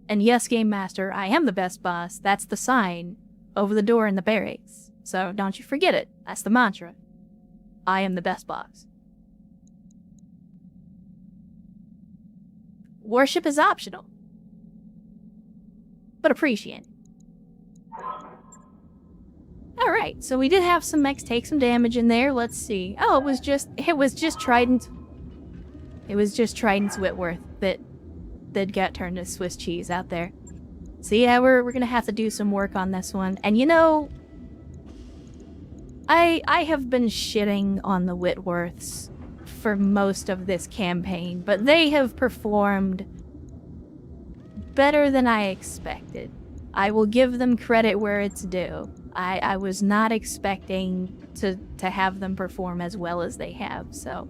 And yes, Game Master, I am the best boss. That's the sign over the door in the barracks. So don't you forget it. That's the mantra. I am the best boss. Worship is optional, but appreciate it. Alright, so we did have some mechs take some damage in there. Let's see. Oh, it was just Trident. It was just Trident's Whitworth that got turned to Swiss cheese out there. So yeah, we're gonna have to do some work on this one. And you know, I have been shitting on the Whitworths for most of this campaign, but they have performed better than I expected. I will give them credit where it's due. I was not expecting to have them perform as well as they have, so.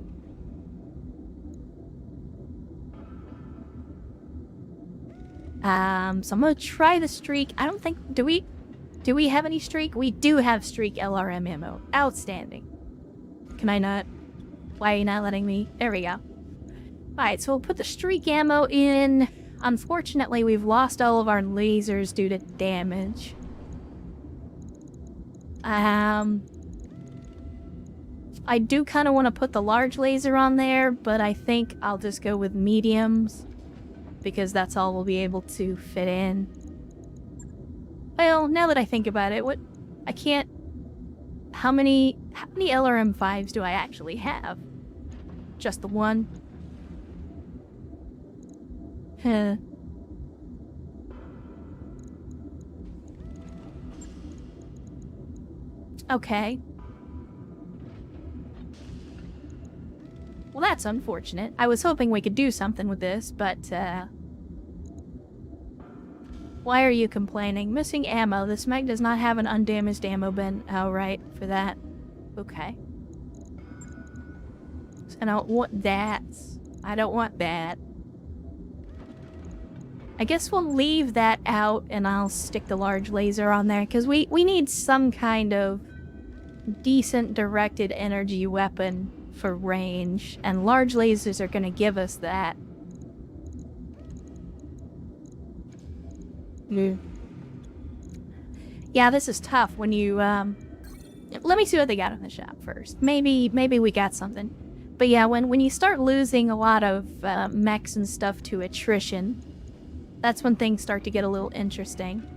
So I'm gonna try the streak. I don't think, do we have any streak? We do have streak LRM ammo. Outstanding. Can I not? Why are you not letting me? There we go. Alright, so we'll put the streak ammo in. Unfortunately, we've lost all of our lasers due to damage. I do kind of want to put the large laser on there, but I think I'll just go with mediums, because that's all we'll be able to fit in. Well, now that I think about it, I can't... How many LRM-5s do I actually have? Just the one? Huh. Okay. Well, that's unfortunate. I was hoping we could do something with this, but, why are you complaining? Missing ammo. This mech does not have an undamaged ammo bin. Oh, right, for that. Okay. I don't want that. I don't want that. I guess we'll leave that out, and I'll stick the large laser on there, because we need some kind of decent directed energy weapon for range, and large lasers are going to give us that. Yeah, this is tough when you, let me see what they got in the shop first. Maybe we got something. But yeah, when you start losing a lot of mechs and stuff to attrition, that's when things start to get a little interesting.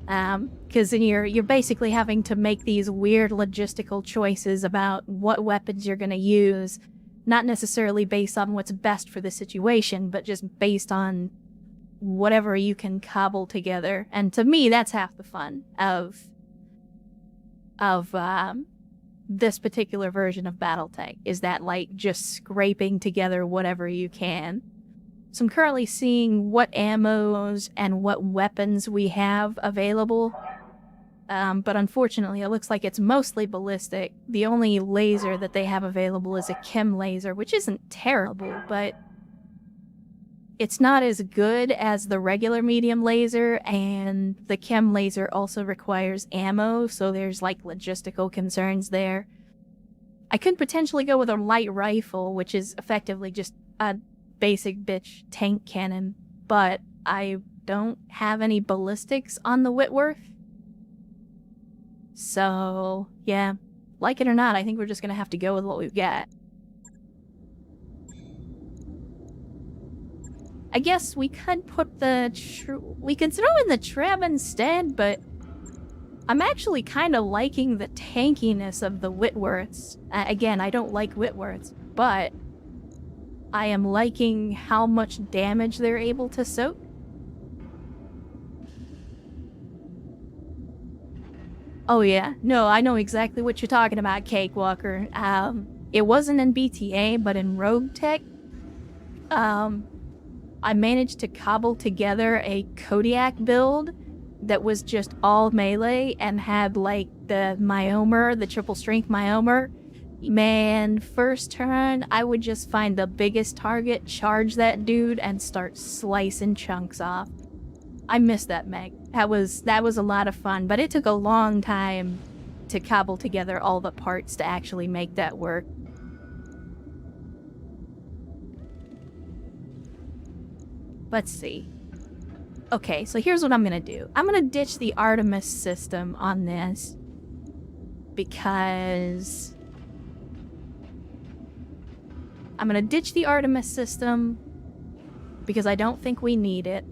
Because then you're basically having to make these weird logistical choices about what weapons you're going to use, not necessarily based on what's best for the situation, but just based on whatever you can cobble together. And to me, that's half the fun of this particular version of BattleTech, is that, like, just scraping together whatever you can. So I'm currently seeing what ammos and what weapons we have available. But unfortunately, it looks like it's mostly ballistic. The only laser that they have available is a chem laser, which isn't terrible, but it's not as good as the regular medium laser, and the chem laser also requires ammo, so there's, like, logistical concerns there. I could potentially go with a light rifle, which is effectively just a basic bitch tank cannon, but I don't have any ballistics on the Whitworth. So, yeah, like it or not, I think we're just gonna have to go with what we've got. I guess we could put we could throw in the Treb instead, but I'm actually kind of liking the tankiness of the Whitworths. Again, I don't like Whitworths, but I am liking how much damage they're able to soak. Oh yeah, no, I know exactly what you're talking about, Cakewalker. It wasn't in BTA, but in Rogue Tech, I managed to cobble together a Kodiak build that was just all melee and had, like, the Myomer, the triple strength Myomer. Man, first turn, I would just find the biggest target, charge that dude, and start slicing chunks off. I miss that mech. That was a lot of fun, but it took a long time to cobble together all the parts to actually make that work. Let's see. Okay, so here's what I'm gonna do. I'm gonna ditch the Artemis system on this because I don't think we need it.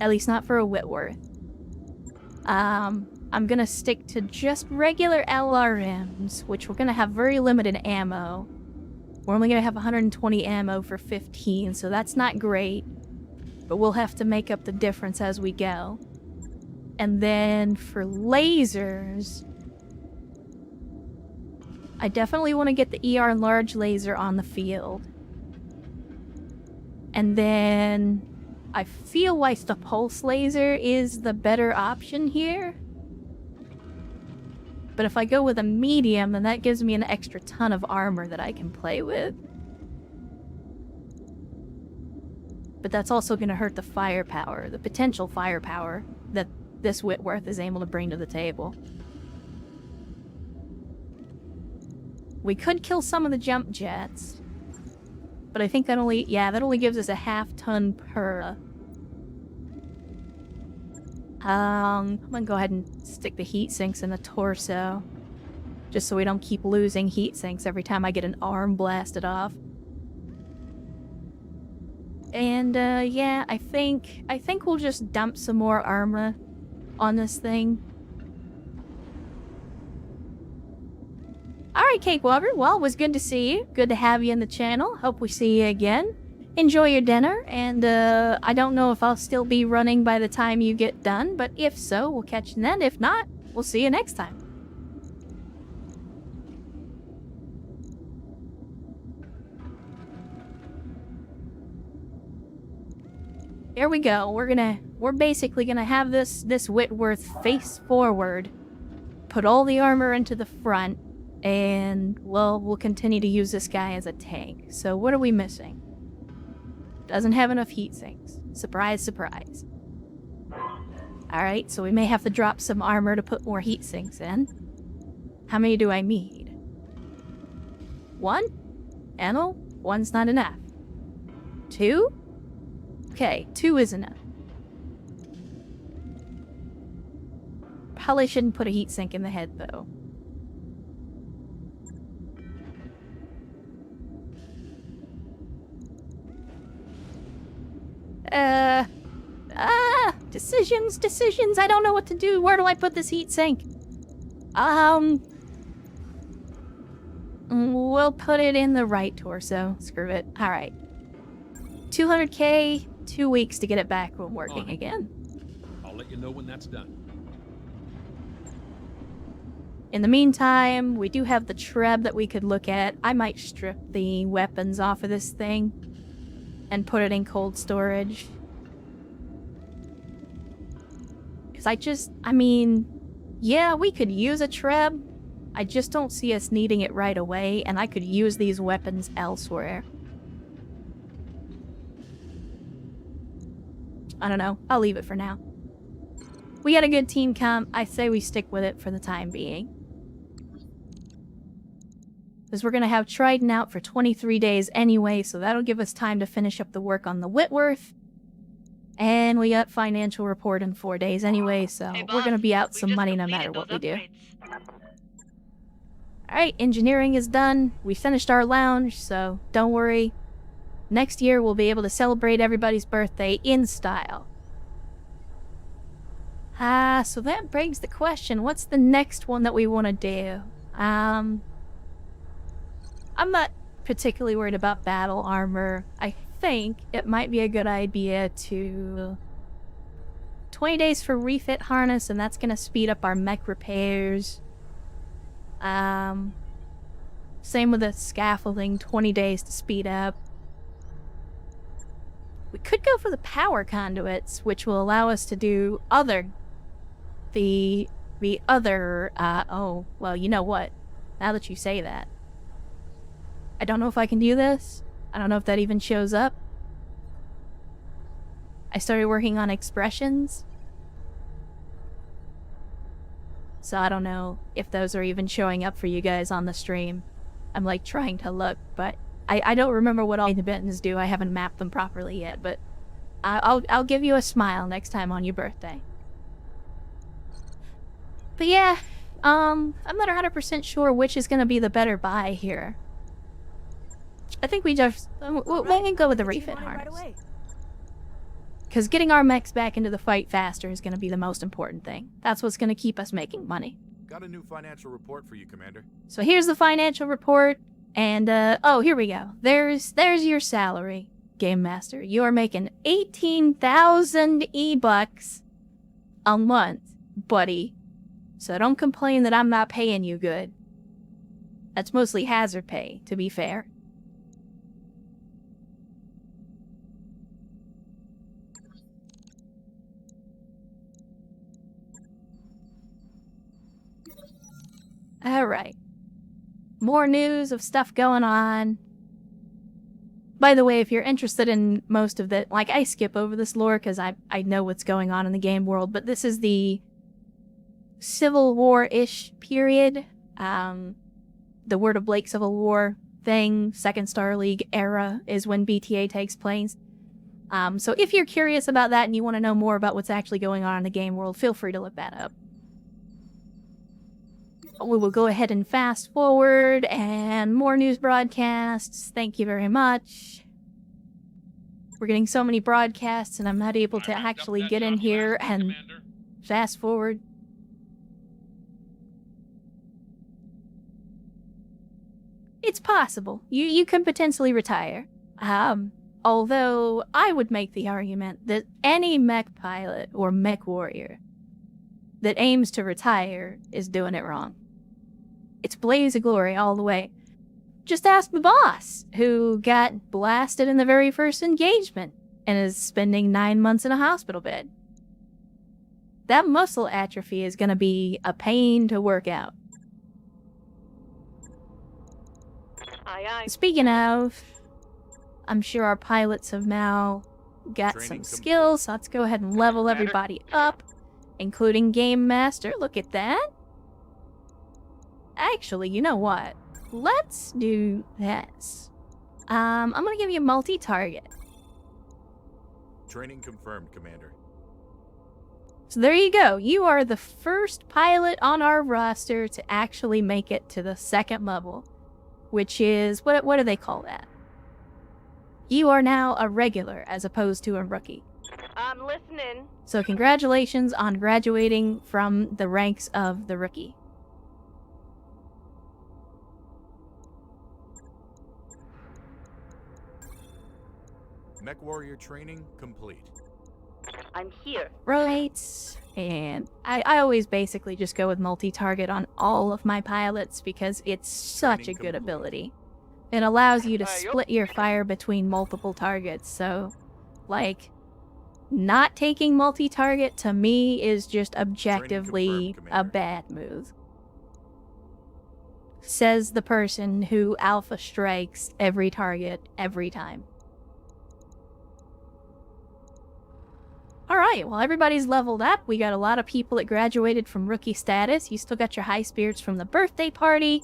At least not for a Whitworth. I'm gonna stick to just regular LRMs, which we're gonna have very limited ammo. We're only gonna have 120 ammo for 15, so that's not great. But we'll have to make up the difference as we go. And then for lasers, I definitely want to get the ER large laser on the field. And then I feel like the pulse laser is the better option here. But if I go with a medium, then that gives me an extra ton of armor that I can play with. But that's also going to hurt the firepower, the potential firepower that this Whitworth is able to bring to the table. We could kill some of the jump jets, but I think that only gives us a half-ton per. I'm gonna go ahead and stick the heat sinks in the torso, just so we don't keep losing heat sinks every time I get an arm blasted off. And yeah, I think we'll just dump some more armor on this thing. Alright, Cakewalker, well, it was good to see you. Good to have you in the channel. Hope we see you again. Enjoy your dinner, and I don't know if I'll still be running by the time you get done, but if so, we'll catch you then. If not, we'll see you next time. Here we go. We're basically gonna have this Whitworth face forward, put all the armor into the front, and well, we'll continue to use this guy as a tank. So what are we missing? Doesn't have enough heat sinks. Surprise, surprise. Alright, so we may have to drop some armor to put more heat sinks in. How many do I need? 1? Ammo? 1's not enough. 2? Okay, 2 is enough. Probably shouldn't put a heat sink in the head, though. Decisions, I don't know what to do. Where do I put this heat sink? We'll put it in the right torso. Screw it. Alright. 200k, 2 weeks to get it back when working again. I'll let you know when that's done. In the meantime, we do have the Treb that we could look at. I might strip the weapons off of this thing and put it in cold storage. Because I mean, yeah, we could use a Treb. I just don't see us needing it right away, and I could use these weapons elsewhere. I don't know. I'll leave it for now. We had a good team comp. I say we stick with it for the time being. Because we're going to have Trident out for 23 days anyway, so that'll give us time to finish up the work on the Whitworth. And we got financial report in 4 days anyway, so hey, boss, we're going to be out some money no matter what we do. Alright, engineering is done. We finished our lounge, so don't worry. Next year we'll be able to celebrate everybody's birthday in style. So that begs the question, what's the next one that we want to do? I'm not particularly worried about battle armor. I think it might be a good idea to 20 days for refit harness, and that's gonna speed up our mech repairs. Same with the scaffolding, 20 days to speed up. We could go for the power conduits, which will allow us to do the other, oh, well, you know what? Now that you say that. I don't know if I can do this. I don't know if that even shows up. I started working on expressions. So I don't know if those are even showing up for you guys on the stream. I'm like trying to look, but I don't remember what all the buttons do. I haven't mapped them properly yet, but I'll give you a smile next time on your birthday. But yeah, I'm not 100% sure which is gonna be the better buy here. I think we just we'll go with the refit harness. Because getting our mechs back into the fight faster is gonna be the most important thing. That's what's gonna keep us making money. Got a new financial report for you, Commander. So here's the financial report, and oh, here we go. There's your salary, Game Master. You are making 18,000 E-bucks a month, buddy. So don't complain that I'm not paying you good. That's mostly hazard pay, to be fair. Alright. More news of stuff going on. By the way, if you're interested in most of the... Like, I skip over this lore because I know what's going on in the game world, but this is the Civil War-ish period. The Word of Blake Civil War thing, Second Star League era is when BTA takes place. So if you're curious about that and you want to know more about what's actually going on in the game world, feel free to look that up. We will go ahead and fast forward, and more news broadcasts. Thank you very much. We're getting so many broadcasts, and I'm not able to actually get in here and fast forward. It's possible. You can potentially retire. Although I would make the argument that any mech pilot or mech warrior that aims to retire is doing it wrong. It's blaze of glory all the way. Just ask the boss, who got blasted in the very first engagement and is spending 9 months in a hospital bed. That muscle atrophy is going to be a pain to work out. Aye, aye. Speaking of, I'm sure our pilots have now got some skills, so let's go ahead and level everybody up, including Game Master. Look at that. Actually, you know what? Let's do this. I'm gonna give you a multi-target. Training confirmed, Commander. So there you go. You are the first pilot on our roster to actually make it to the second level, which is, what do they call that? You are now a regular as opposed to a rookie. I'm listening. So congratulations on graduating from the ranks of the rookie. Mech warrior training complete. I'm here. Right. And I always basically just go with multi-target on all of my pilots because it's such a good ability. It allows you to split your fire between multiple targets, so, like, not taking multi-target to me is just objectively a bad move. Says the person who alpha strikes every target every time. Alright, well everybody's leveled up. We got a lot of people that graduated from rookie status. You still got your high spirits from the birthday party.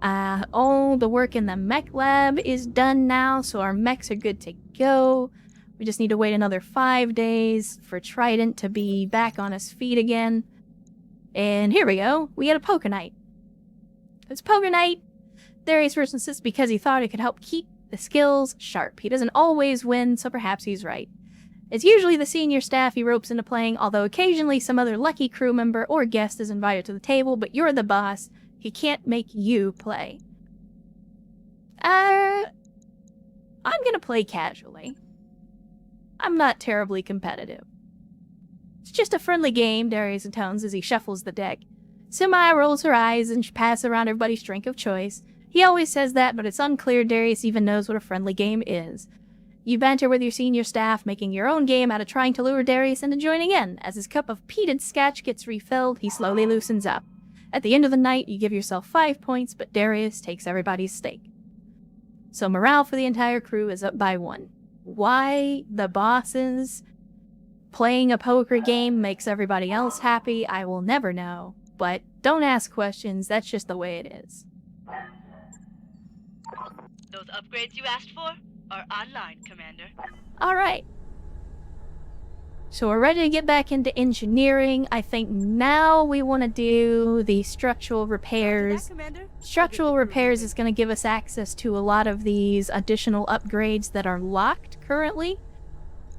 All the work in the mech lab is done now, so our mechs are good to go. We just need to wait another 5 days for Trident to be back on his feet again. And here we go. We get a poker night. It's poker night. Darius first insists because he thought it could help keep the skills sharp. He doesn't always win, so perhaps he's right. It's usually the senior staff he ropes into playing, although occasionally some other lucky crew member or guest is invited to the table, but you're the boss. He can't make you play. I'm gonna play casually. I'm not terribly competitive. It's just a friendly game, Darius intones as he shuffles the deck. Semi rolls her eyes and passes around everybody's drink of choice. He always says that, but it's unclear Darius even knows what a friendly game is. You banter with your senior staff, making your own game out of trying to lure Darius into joining in. As his cup of peated scotch gets refilled, he slowly loosens up. At the end of the night, you give yourself 5 points, but Darius takes everybody's stake. So morale for the entire crew is up by 1. Why the bosses playing a poker game makes everybody else happy, I will never know. But don't ask questions, that's just the way it is. Those upgrades you asked for are online, Commander. Alright. So we're ready to get back into engineering. I think now we want to do the structural repairs. Structural repairs is going to give us access to a lot of these additional upgrades that are locked currently.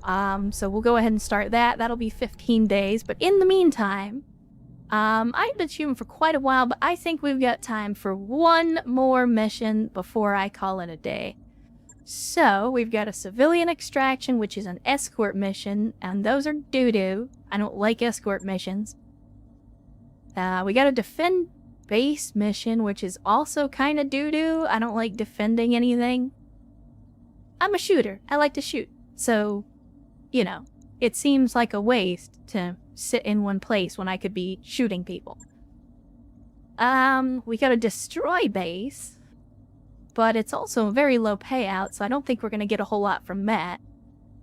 So we'll go ahead and start that. That'll be 15 days. But in the meantime, I've been shooting for quite a while, but I think we've got time for one more mission before I call it a day. So, we've got a civilian extraction, which is an escort mission, and those are doo-doo. I don't like escort missions. We got a defend base mission, which is also kind of doo-doo. I don't like defending anything. I'm a shooter. I like to shoot. So, you know, it seems like a waste to sit in one place when I could be shooting people. We got a destroy base. But it's also a very low payout, so I don't think we're going to get a whole lot from that.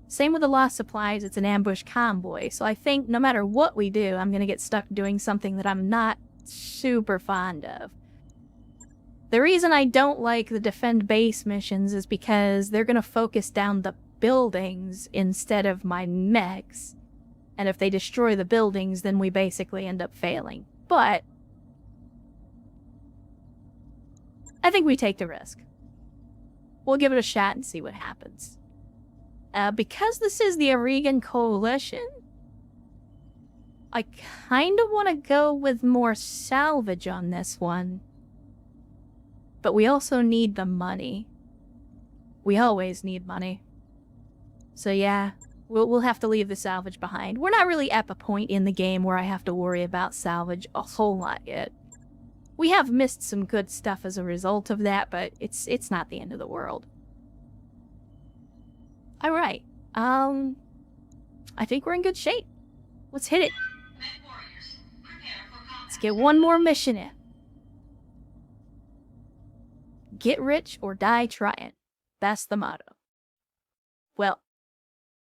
Same with the lost supplies, it's an ambush convoy, so I think no matter what we do, I'm going to get stuck doing something that I'm not super fond of. The reason I don't like the defend base missions is because they're going to focus down the buildings instead of my mechs. And if they destroy the buildings, then we basically end up failing. But I think we take the risk. We'll give it a shot and see what happens. Because this is the Oregon Coalition, I kind of want to go with more salvage on this one. But we also need the money. We always need money. So yeah, we'll have to leave the salvage behind. We're not really at the point in the game where I have to worry about salvage a whole lot yet. We have missed some good stuff as a result of that, but it's not the end of the world. Alright, I think we're in good shape. Let's hit it. Let's get one more mission in. Get rich or die trying. That's the motto. Well,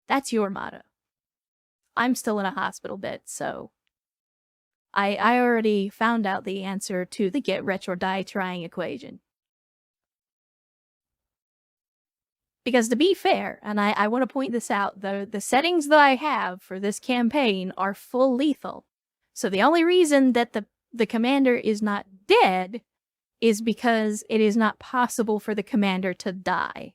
that's your motto. I'm still in a hospital bed, so I already found out the answer to the get rich or die trying equation. Because to be fair, and I want to point this out, the settings that I have for this campaign are full lethal. So the only reason that the commander is not dead is because it is not possible for the commander to die.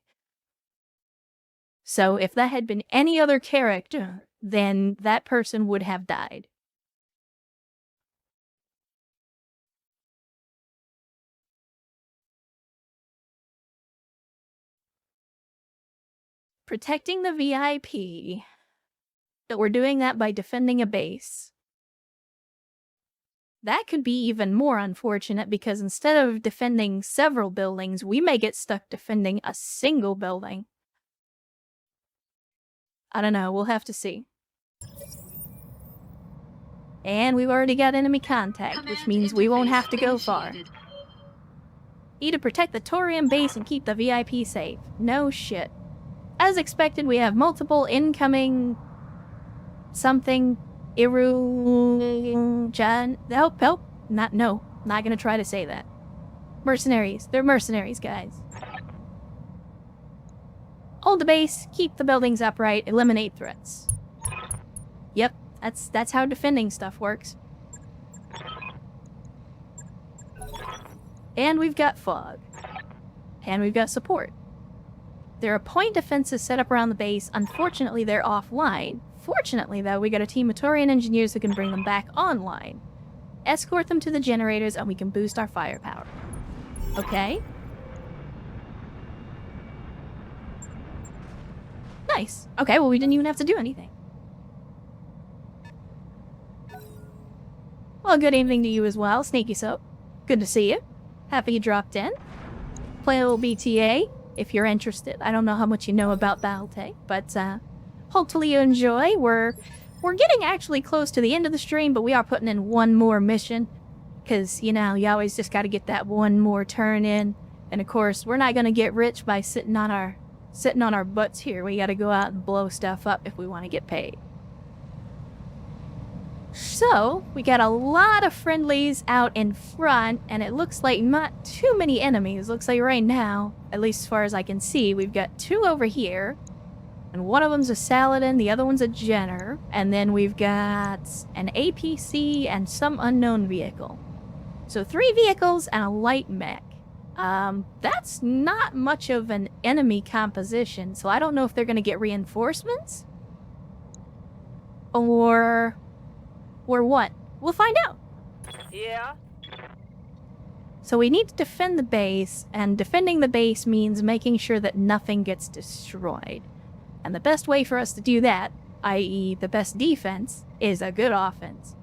So if that had been any other character, then that person would have died. Protecting the VIP, but we're doing that by defending a base. That could be even more unfortunate because instead of defending several buildings, we may get stuck defending a single building. I don't know, we'll have to see. And we've already got enemy contact, which means we won't have to go far. Need to protect the Torium base and keep the VIP safe. No shit. As expected, we have multiple incoming something help. Not gonna try to say that. Mercenaries. They're mercenaries, guys. Hold the base, keep the buildings upright, eliminate threats. Yep, that's how defending stuff works. And we've got fog. And we've got support. There are point defenses set up around the base. Unfortunately, they're offline. Fortunately, though, we got a team of Torian engineers who can bring them back online. Escort them to the generators, and we can boost our firepower. Okay. Nice. Okay, well, we didn't even have to do anything. Well, good evening to you as well, Sneaky Soap. Good to see you. Happy you dropped in. Play a little BTA. If you're interested. I don't know how much you know about BattleTech, but hopefully you enjoy. We're getting actually close to the end of the stream, but we are putting in one more mission. Because, you know, you always just got to get that one more turn in. And of course, we're not going to get rich by sitting on our butts here. We got to go out and blow stuff up if we want to get paid. So, we got a lot of friendlies out in front, and it looks like not too many enemies. Looks like right now, at least as far as I can see, we've got 2 over here, and And one of them's a Saladin, the other one's a Jenner, and then we've got an APC and some unknown vehicle. So 3 vehicles and a light mech. That's not much of an enemy composition, so I don't know if they're gonna get reinforcements? Or what? We'll find out. Yeah? So we need to defend the base, and defending the base means making sure that nothing gets destroyed. And the best way for us to do that, i.e. the best defense, is a good offense.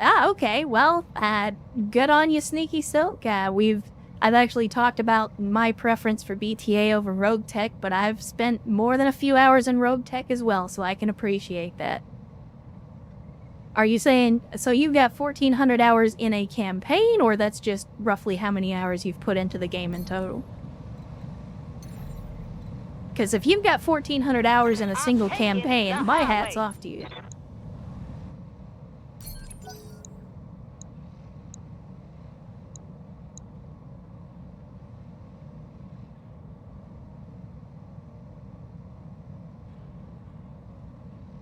Okay, well, good on you, Sneaky Silk. I've actually talked about my preference for BTA over Rogue Tech, but I've spent more than a few hours in Rogue Tech as well, so I can appreciate that. Are you saying, so you've got 1,400 hours in a campaign, or that's just roughly how many hours you've put into the game in total? Because if you've got 1,400 hours in a single campaign, my hat's off to you.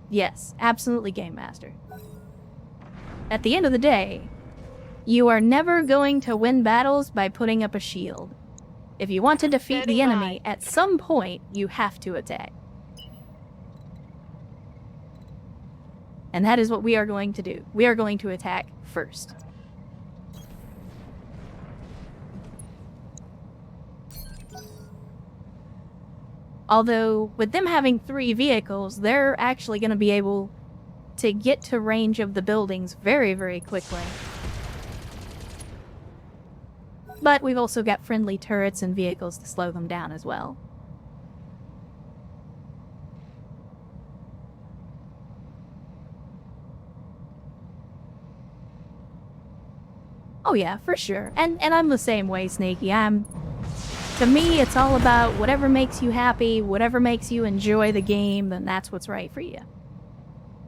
Yes, absolutely, Game Master. At the end of the day, you are never going to win battles by putting up a shield. If you want to defeat the enemy, at some point, you have to attack. And that is what we are going to do. We are going to attack first. Although, with them having 3 vehicles, they're actually going to be able to get to range of the buildings very, very quickly. But we've also got friendly turrets and vehicles to slow them down as well. Oh yeah, for sure. And I'm the same way, Snaky. To me, it's all about whatever makes you happy, whatever makes you enjoy the game, then that's what's right for you.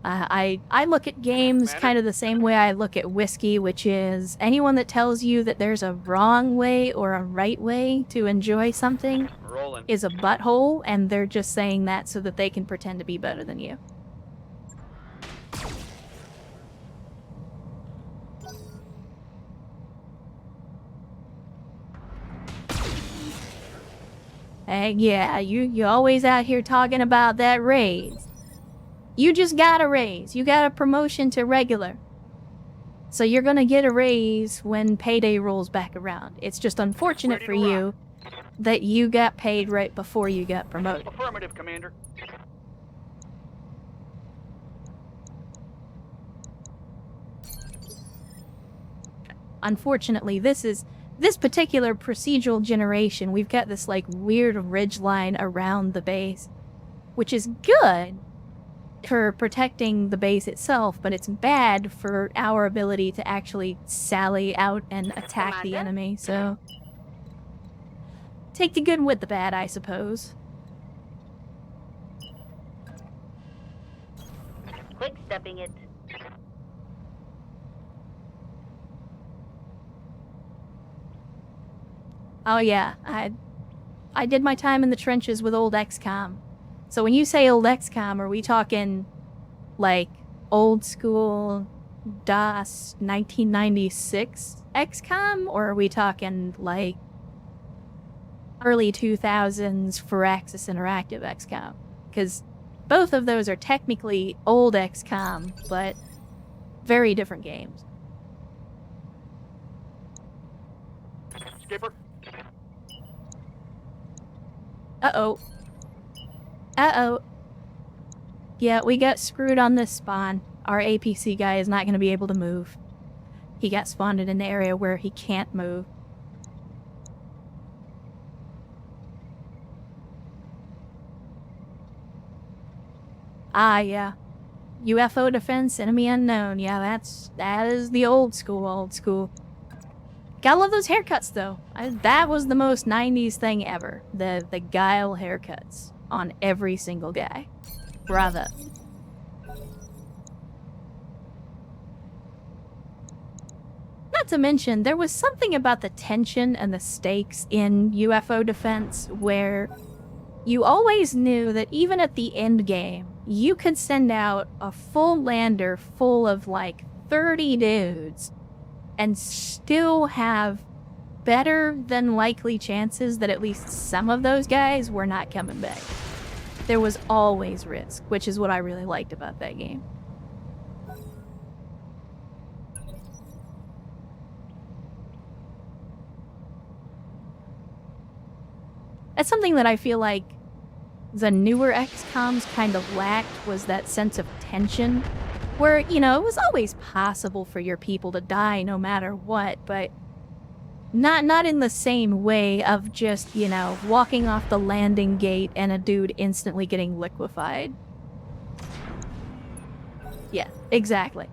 I look at games kind of the same way I look at whiskey, which is anyone that tells you that there's a wrong way or a right way to enjoy something is a butthole, and they're just saying that so that they can pretend to be better than you. Hey, yeah, you always out here talking about that raise. You just got a raise. You got a promotion to regular. So you're gonna get a raise when payday rolls back around. It's just unfortunate for you that you got paid right before you got promoted. Affirmative, Commander. Unfortunately, this particular procedural generation, we've got this like weird ridge line around the base, which is good for protecting the base itself, but it's bad for our ability to actually sally out and attack the enemy, so take the good with the bad, I suppose. Quick stepping it. Oh yeah, I did my time in the trenches with old XCOM. So when you say old XCOM, are we talking like old school DOS 1996 XCOM, or are we talking like early 2000s Firaxis Interactive XCOM? Because both of those are technically old XCOM, but very different games. Skipper. Uh-oh. Uh-oh. Yeah, we got screwed on this spawn. Our APC guy is not going to be able to move. He got spawned in an area where he can't move. Ah, yeah. UFO defense, enemy unknown. Yeah, that is the old school. Gotta love those haircuts, though. That was the most 90s thing ever. The Guile haircuts on every single guy. Bravo. Not to mention, there was something about the tension and the stakes in UFO defense where you always knew that even at the end game, you could send out a full lander full of like 30 dudes and still have better than likely chances that at least some of those guys were not coming back. There was always risk, which is what I really liked about that game. That's something that I feel like the newer XCOMs kind of lacked, was that sense of tension, where, you know, it was always possible for your people to die no matter what, but not in the same way of just, you know, walking off the landing gate and a dude instantly getting liquefied. Yeah, exactly.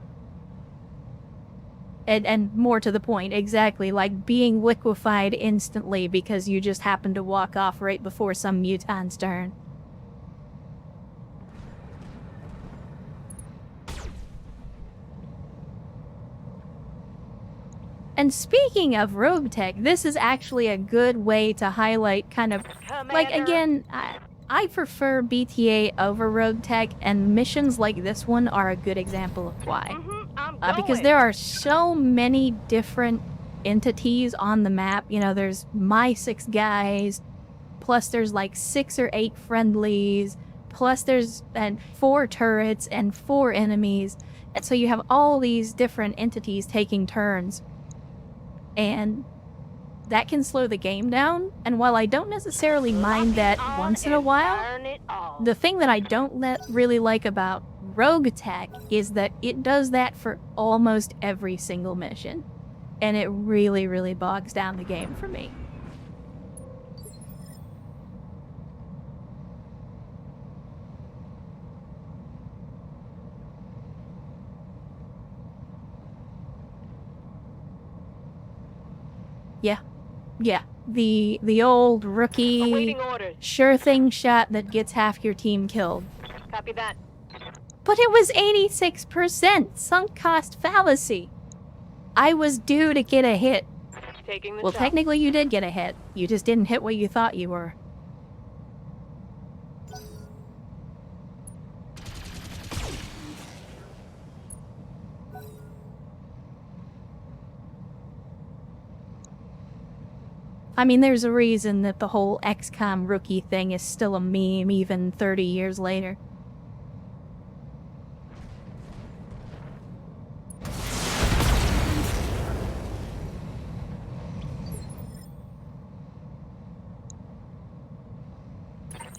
And more to the point, exactly, like being liquefied instantly because you just happened to walk off right before some muton's turn. And speaking of rogue tech, this is actually a good way to highlight kind of, like, again, I prefer BTA over rogue tech, and missions like this one are a good example of why. Because there are so many different entities on the map. You know, there's my 6 guys, plus there's like 6 or 8 friendlies, plus there's 4 turrets and 4 enemies. And so you have all these different entities taking turns. And that can slow the game down. And while I don't necessarily mind that once in a while, the thing that I don't really like about rogue tech is that it does that for almost every single mission. And it really, really bogs down the game for me. Yeah. The old rookie sure thing shot that gets half your team killed. Copy that. But it was 86% sunk cost fallacy. I was due to get a hit. Well, technically you did get a hit. You just didn't hit what you thought you were. I mean, there's a reason that the whole XCOM rookie thing is still a meme even 30 years later.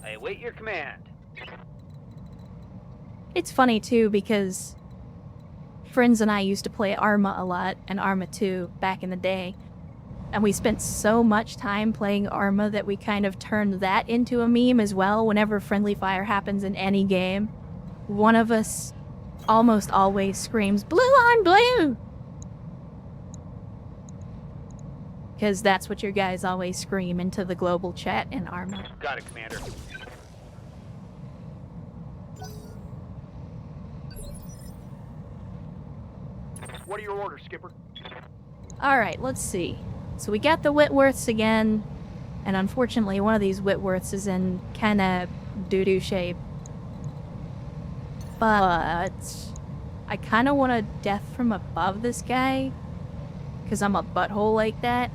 I await your command. It's funny, too, because friends and I used to play Arma a lot, and Arma 2 back in the day. And we spent so much time playing Arma that we kind of turned that into a meme as well. Whenever friendly fire happens in any game, one of us almost always screams, "Blue on blue!" Because that's what your guys always scream into the global chat in Arma. Got it, Commander. What are your orders, Skipper? Alright, let's see. So we got the Whitworths again, and unfortunately one of these Whitworths is in kinda doo-doo shape. But I kinda want a death from above this guy, because I'm a butthole like that.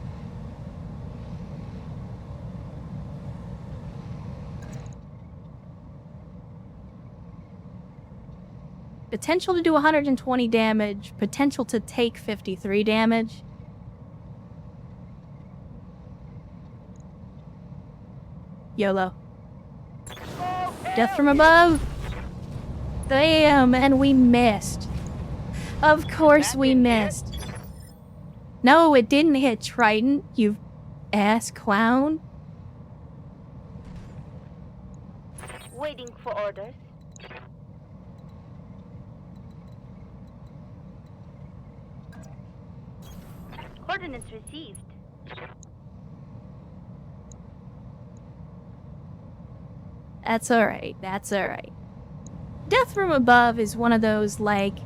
Potential to do 120 damage, potential to take 53 damage. YOLO. Death from above! Damn, and we missed. Of course we missed. No, it didn't hit Triton, you ass clown. Waiting for orders. Coordinates received. That's alright, that's alright. Death from above is one of those, like,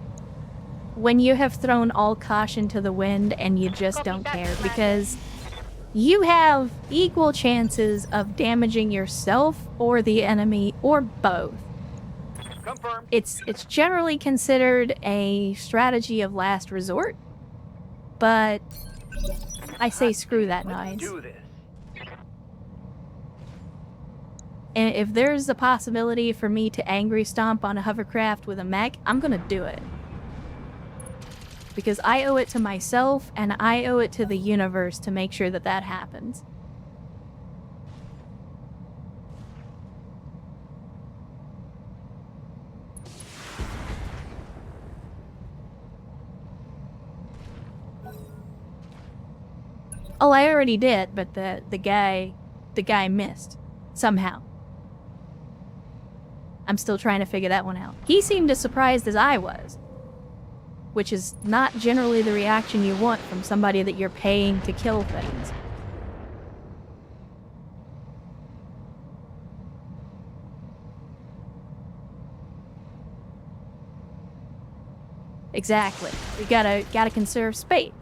when you have thrown all caution to the wind and you just don't care, because you have equal chances of damaging yourself or the enemy or both. Confirmed. It's generally considered a strategy of last resort, but I say screw that noise. Do this. And if there's a possibility for me to angry stomp on a hovercraft with a mech, I'm gonna do it. Because I owe it to myself, and I owe it to the universe to make sure that that happens. Oh, I already did, but the guy missed. Somehow. I'm still trying to figure that one out. He seemed as surprised as I was. Which is not generally the reaction you want from somebody that you're paying to kill things. Exactly. We gotta conserve space.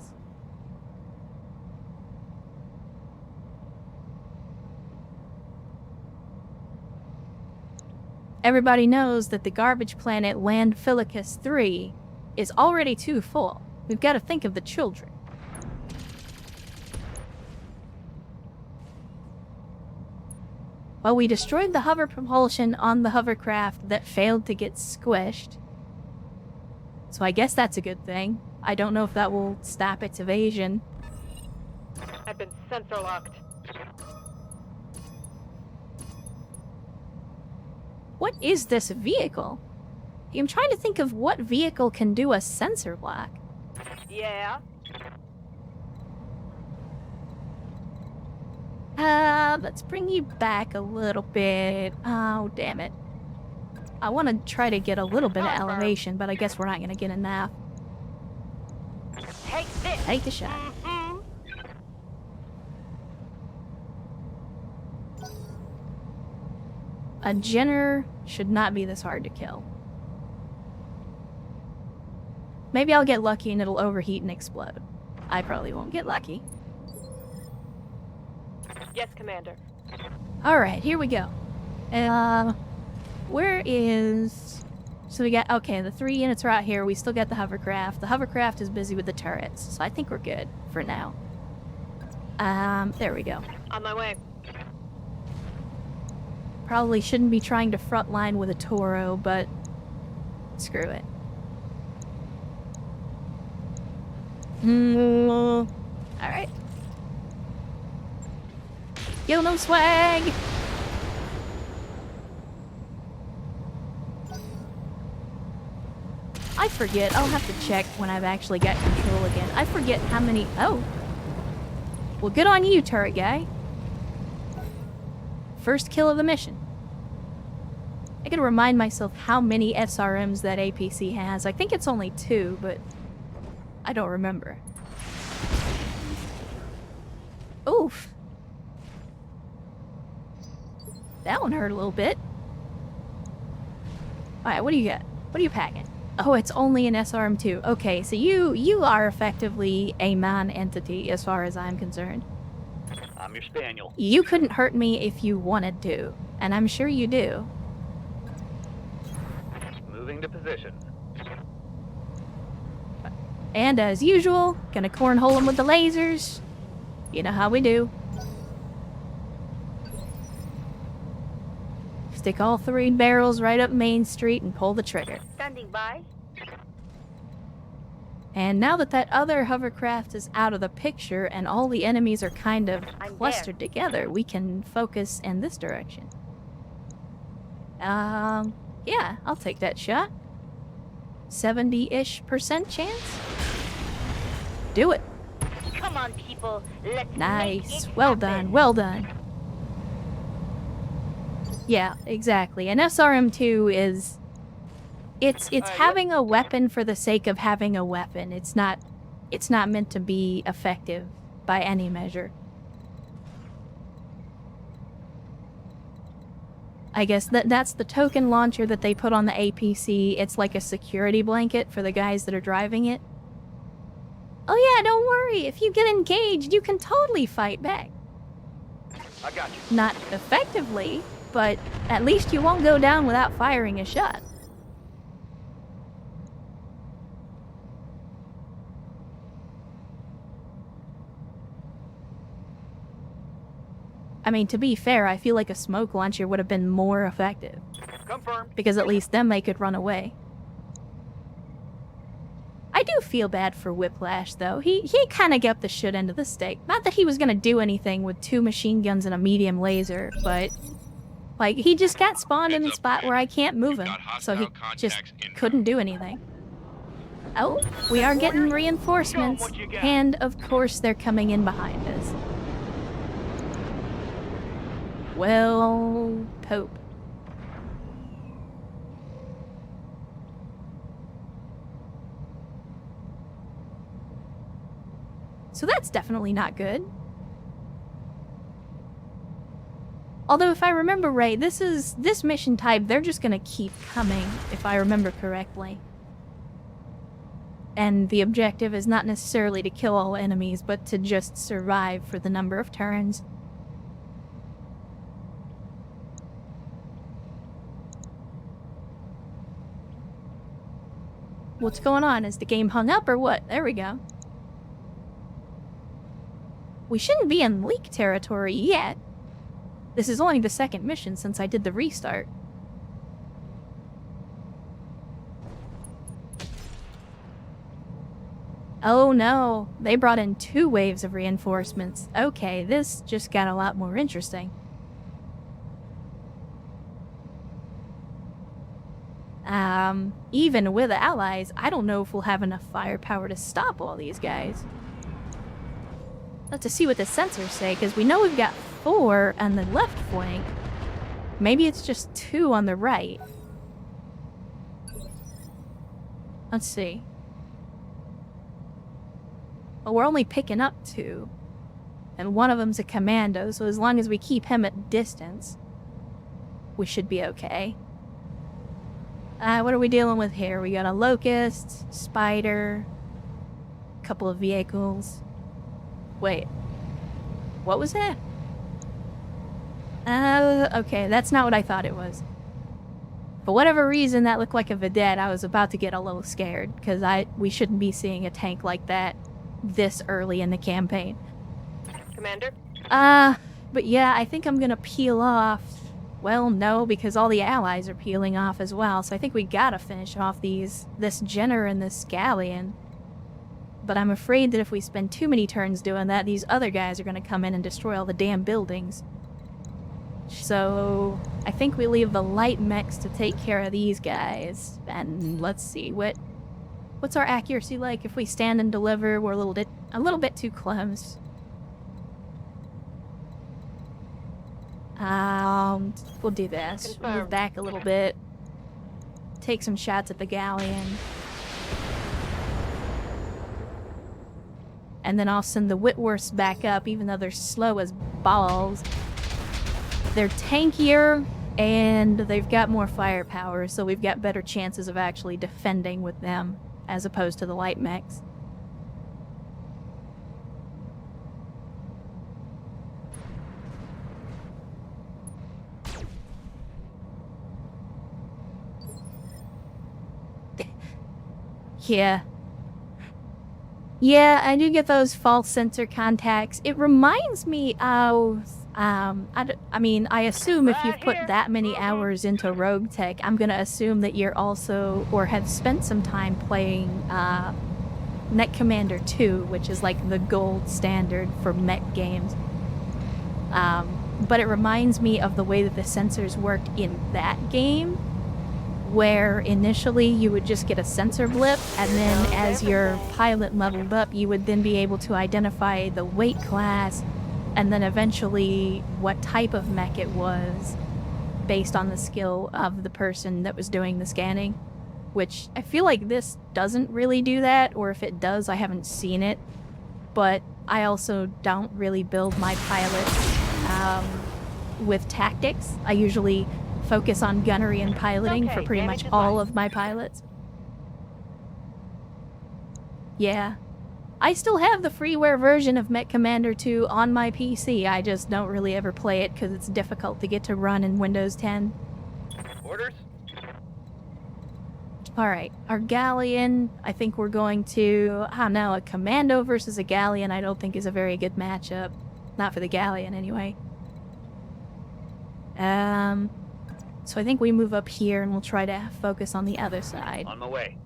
Everybody knows that the garbage planet Landphilicus 3 is already too full. We've got to think of the children. Well, we destroyed the hover propulsion on the hovercraft that failed to get squished. So I guess that's a good thing. I don't know if that will stop its evasion. I've been sensor locked. What is this vehicle? I'm trying to think of what vehicle can do a sensor lock. Yeah. Let's bring you back a little bit. Oh, damn it. I want to try to get a little bit of elevation, but I guess we're not going to get enough. Take this. Take the shot. A Jenner should not be this hard to kill. Maybe I'll get lucky and it'll overheat and explode. I probably won't get lucky. Yes, Commander. Alright, here we go. Where is... So we got... Okay, the 3 units are out here. We still got the hovercraft. The hovercraft is busy with the turrets, so I think we're good for now. There we go. On my way. Probably shouldn't be trying to frontline with a Toro, but... Screw it. Alright. Yo, no swag! I forget. I'll have to check when I've actually got control again. I forget how many... Oh! Well, good on you, turret guy. First kill of the mission. I gotta remind myself how many SRMs that APC has. I think it's only 2, but... I don't remember. Oof. That one hurt a little bit. Alright, what do you got? What are you packing? Oh, it's only an SRM2. Okay, so you are effectively a non-entity as far as I'm concerned. I'm your spaniel. You couldn't hurt me if you wanted to, and I'm sure you do. Moving to position. And as usual, gonna cornhole them with the lasers. You know how we do. Stick all 3 barrels right up Main Street and pull the trigger. Standing by. And now that that other hovercraft is out of the picture and all the enemies are kind of I'm clustered together, we can focus in this direction. Yeah, I'll take that shot. 70-ish% chance? Do it. Come on, people. Let's make Nice. it Well happen. done, well done. Yeah, exactly. An SRM2 is... It's having a weapon for the sake of having a weapon. It's not meant to be effective by any measure. I guess that's the token launcher that they put on the APC. It's like a security blanket for the guys that are driving it. Oh yeah, don't worry. If you get engaged, you can totally fight back. I got you. Not effectively, but at least you won't go down without firing a shot. I mean, to be fair, I feel like a smoke launcher would have been more effective. Confirmed. Because at least then they could run away. I do feel bad for Whiplash, though. He kind of got the shit end of the stick. Not that he was gonna do anything with 2 machine guns and a medium laser, but... like, he just got spawned in a spot where I can't move him, so he just couldn't do anything. Oh, we are getting reinforcements, and of course they're coming in behind us. Well, Pope. So that's definitely not good. Although if I remember right, this mission type, they're just gonna keep coming, if I remember correctly. And the objective is not necessarily to kill all enemies, but to just survive for the number of turns. What's going on? Is the game hung up or what? There we go. We shouldn't be in leak territory yet. This is only the 2nd mission since I did the restart. Oh no, they brought in 2 waves of reinforcements. Okay, this just got a lot more interesting. Even with allies, I don't know if we'll have enough firepower to stop all these guys. Let's see what the sensors say, because we know we've got 4 on the left flank. Maybe it's just 2 on the right. Let's see. Well, we're only picking up 2. And one of them's a commando, so as long as we keep him at distance, we should be okay. What are we dealing with here? We got a locust, spider, a couple of vehicles. Wait. What was that? Okay, that's not what I thought it was. For whatever reason, that looked like a vedette. I was about to get a little scared, because we shouldn't be seeing a tank like that this early in the campaign. Commander? But yeah, I think I'm gonna peel off. Well, no, because all the allies are peeling off as well, so I think we gotta finish off this Jenner and this Scallion. But I'm afraid that if we spend too many turns doing that, these other guys are gonna come in and destroy all the damn buildings. So I think we leave the light mechs to take care of these guys. And let's see, what's our accuracy like? If we stand and deliver, we're a little bit too close. We'll do this. Confirmed. Move back a little bit. Take some shots at the galleon. And then I'll send the Whitworths back up, even though they're slow as balls. They're tankier, and they've got more firepower, so we've got better chances of actually defending with them, as opposed to the light mechs. Yeah, I do get those false sensor contacts. It reminds me of, I mean, I assume if you've put that many hours into Rogue Tech, I'm gonna assume that you're also, or have spent some time playing, Net Commander 2, which is like the gold standard for mech games. But it reminds me of the way that the sensors worked in that game, where initially you would just get a sensor blip, and then as your pilot leveled up, you would then be able to identify the weight class, and then eventually what type of mech it was, based on the skill of the person that was doing the scanning. Which, I feel like this doesn't really do that, or if it does, I haven't seen it. But I also don't really build my pilots with tactics. I usually focus on gunnery and piloting for pretty much all of my pilots. Yeah. I still have the freeware version of Mech Commander 2 on my PC. I just don't really ever play it because it's difficult to get to run in Windows 10. Orders? Alright, our galleon, I think we're going to... I don't know, a commando versus a galleon I don't think is a very good matchup. Not for the galleon, anyway. So I think we move up here and we'll try to focus on the other side. On my way.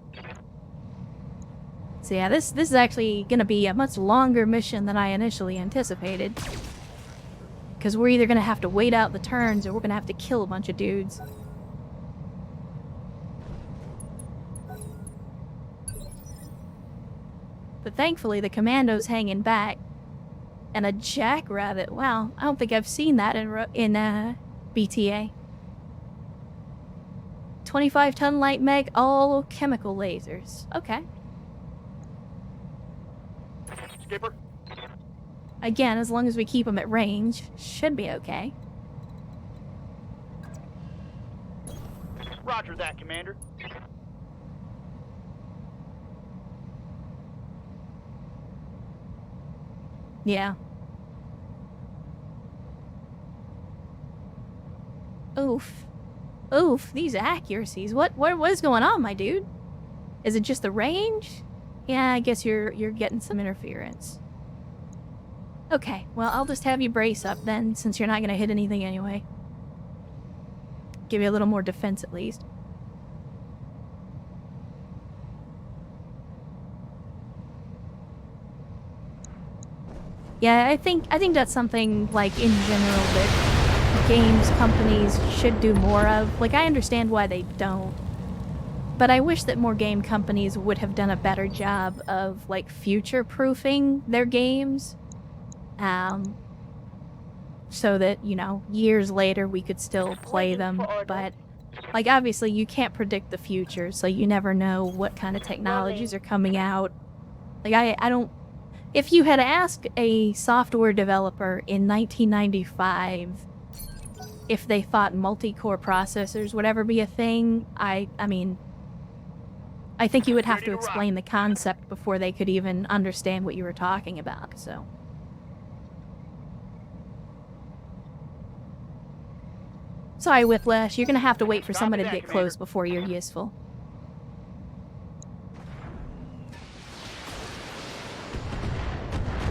So yeah, this is actually going to be a much longer mission than I initially anticipated. Because we're either going to have to wait out the turns or we're going to have to kill a bunch of dudes. But thankfully the commando's hanging back. And a jackrabbit, wow, I don't think I've seen that in BTA. 25-ton light mech, all chemical lasers. Okay. Skipper? Again, as long as we keep them at range, should be okay. Roger that, Commander. Yeah. Oof. Oof, these accuracies. What is going on, my dude? Is it just the range? Yeah, I guess you're getting some interference. Okay, well, I'll just have you brace up then, since you're not going to hit anything anyway. Give you a little more defense at least. Yeah, I think that's something, like, in general that games companies should do more of. Like, I understand why they don't. But I wish that more game companies would have done a better job of, like, future-proofing their games. So that, you know, years later we could still play them. But, like, obviously you can't predict the future, so you never know what kind of technologies are coming out. Like, I don't... If you had asked a software developer in 1995 if they thought multi-core processors would ever be a thing, I mean... I think you would have to explain the concept before they could even understand what you were talking about, so... Sorry, Whiplash, you're gonna have to wait for somebody to get close before you're useful.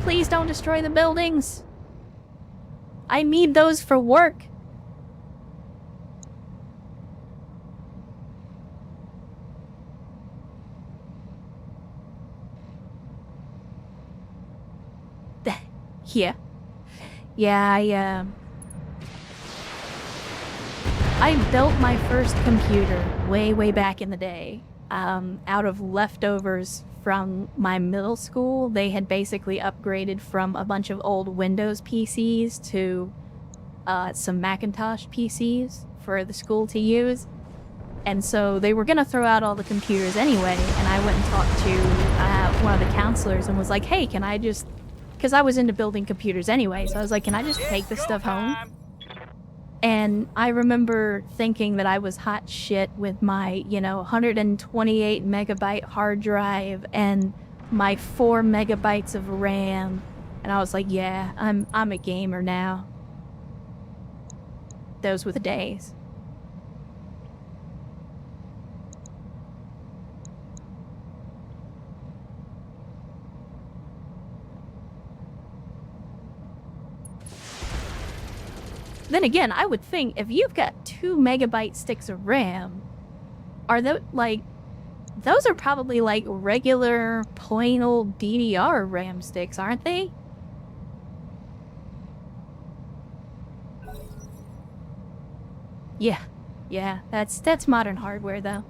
Please don't destroy the buildings! I need those for work! Yeah, I built my first computer way back in the day, out of leftovers from my middle school. They had basically upgraded from a bunch of old Windows PCs to some Macintosh PCs for the school to use. And so they were going to throw out all the computers anyway, and I went and talked to one of the counselors and was like, hey, can I just... Because I was into building computers anyway, so I was like, can I just take this stuff home? And I remember thinking that I was hot shit with my, 128 megabyte hard drive and my 4 megabytes of RAM. And I was like, yeah, I'm a gamer now. Those were the days. Then again, I would think if you've got 2 megabyte sticks of RAM, are those those are probably like regular plain old DDR RAM sticks, aren't they? Yeah, that's modern hardware though.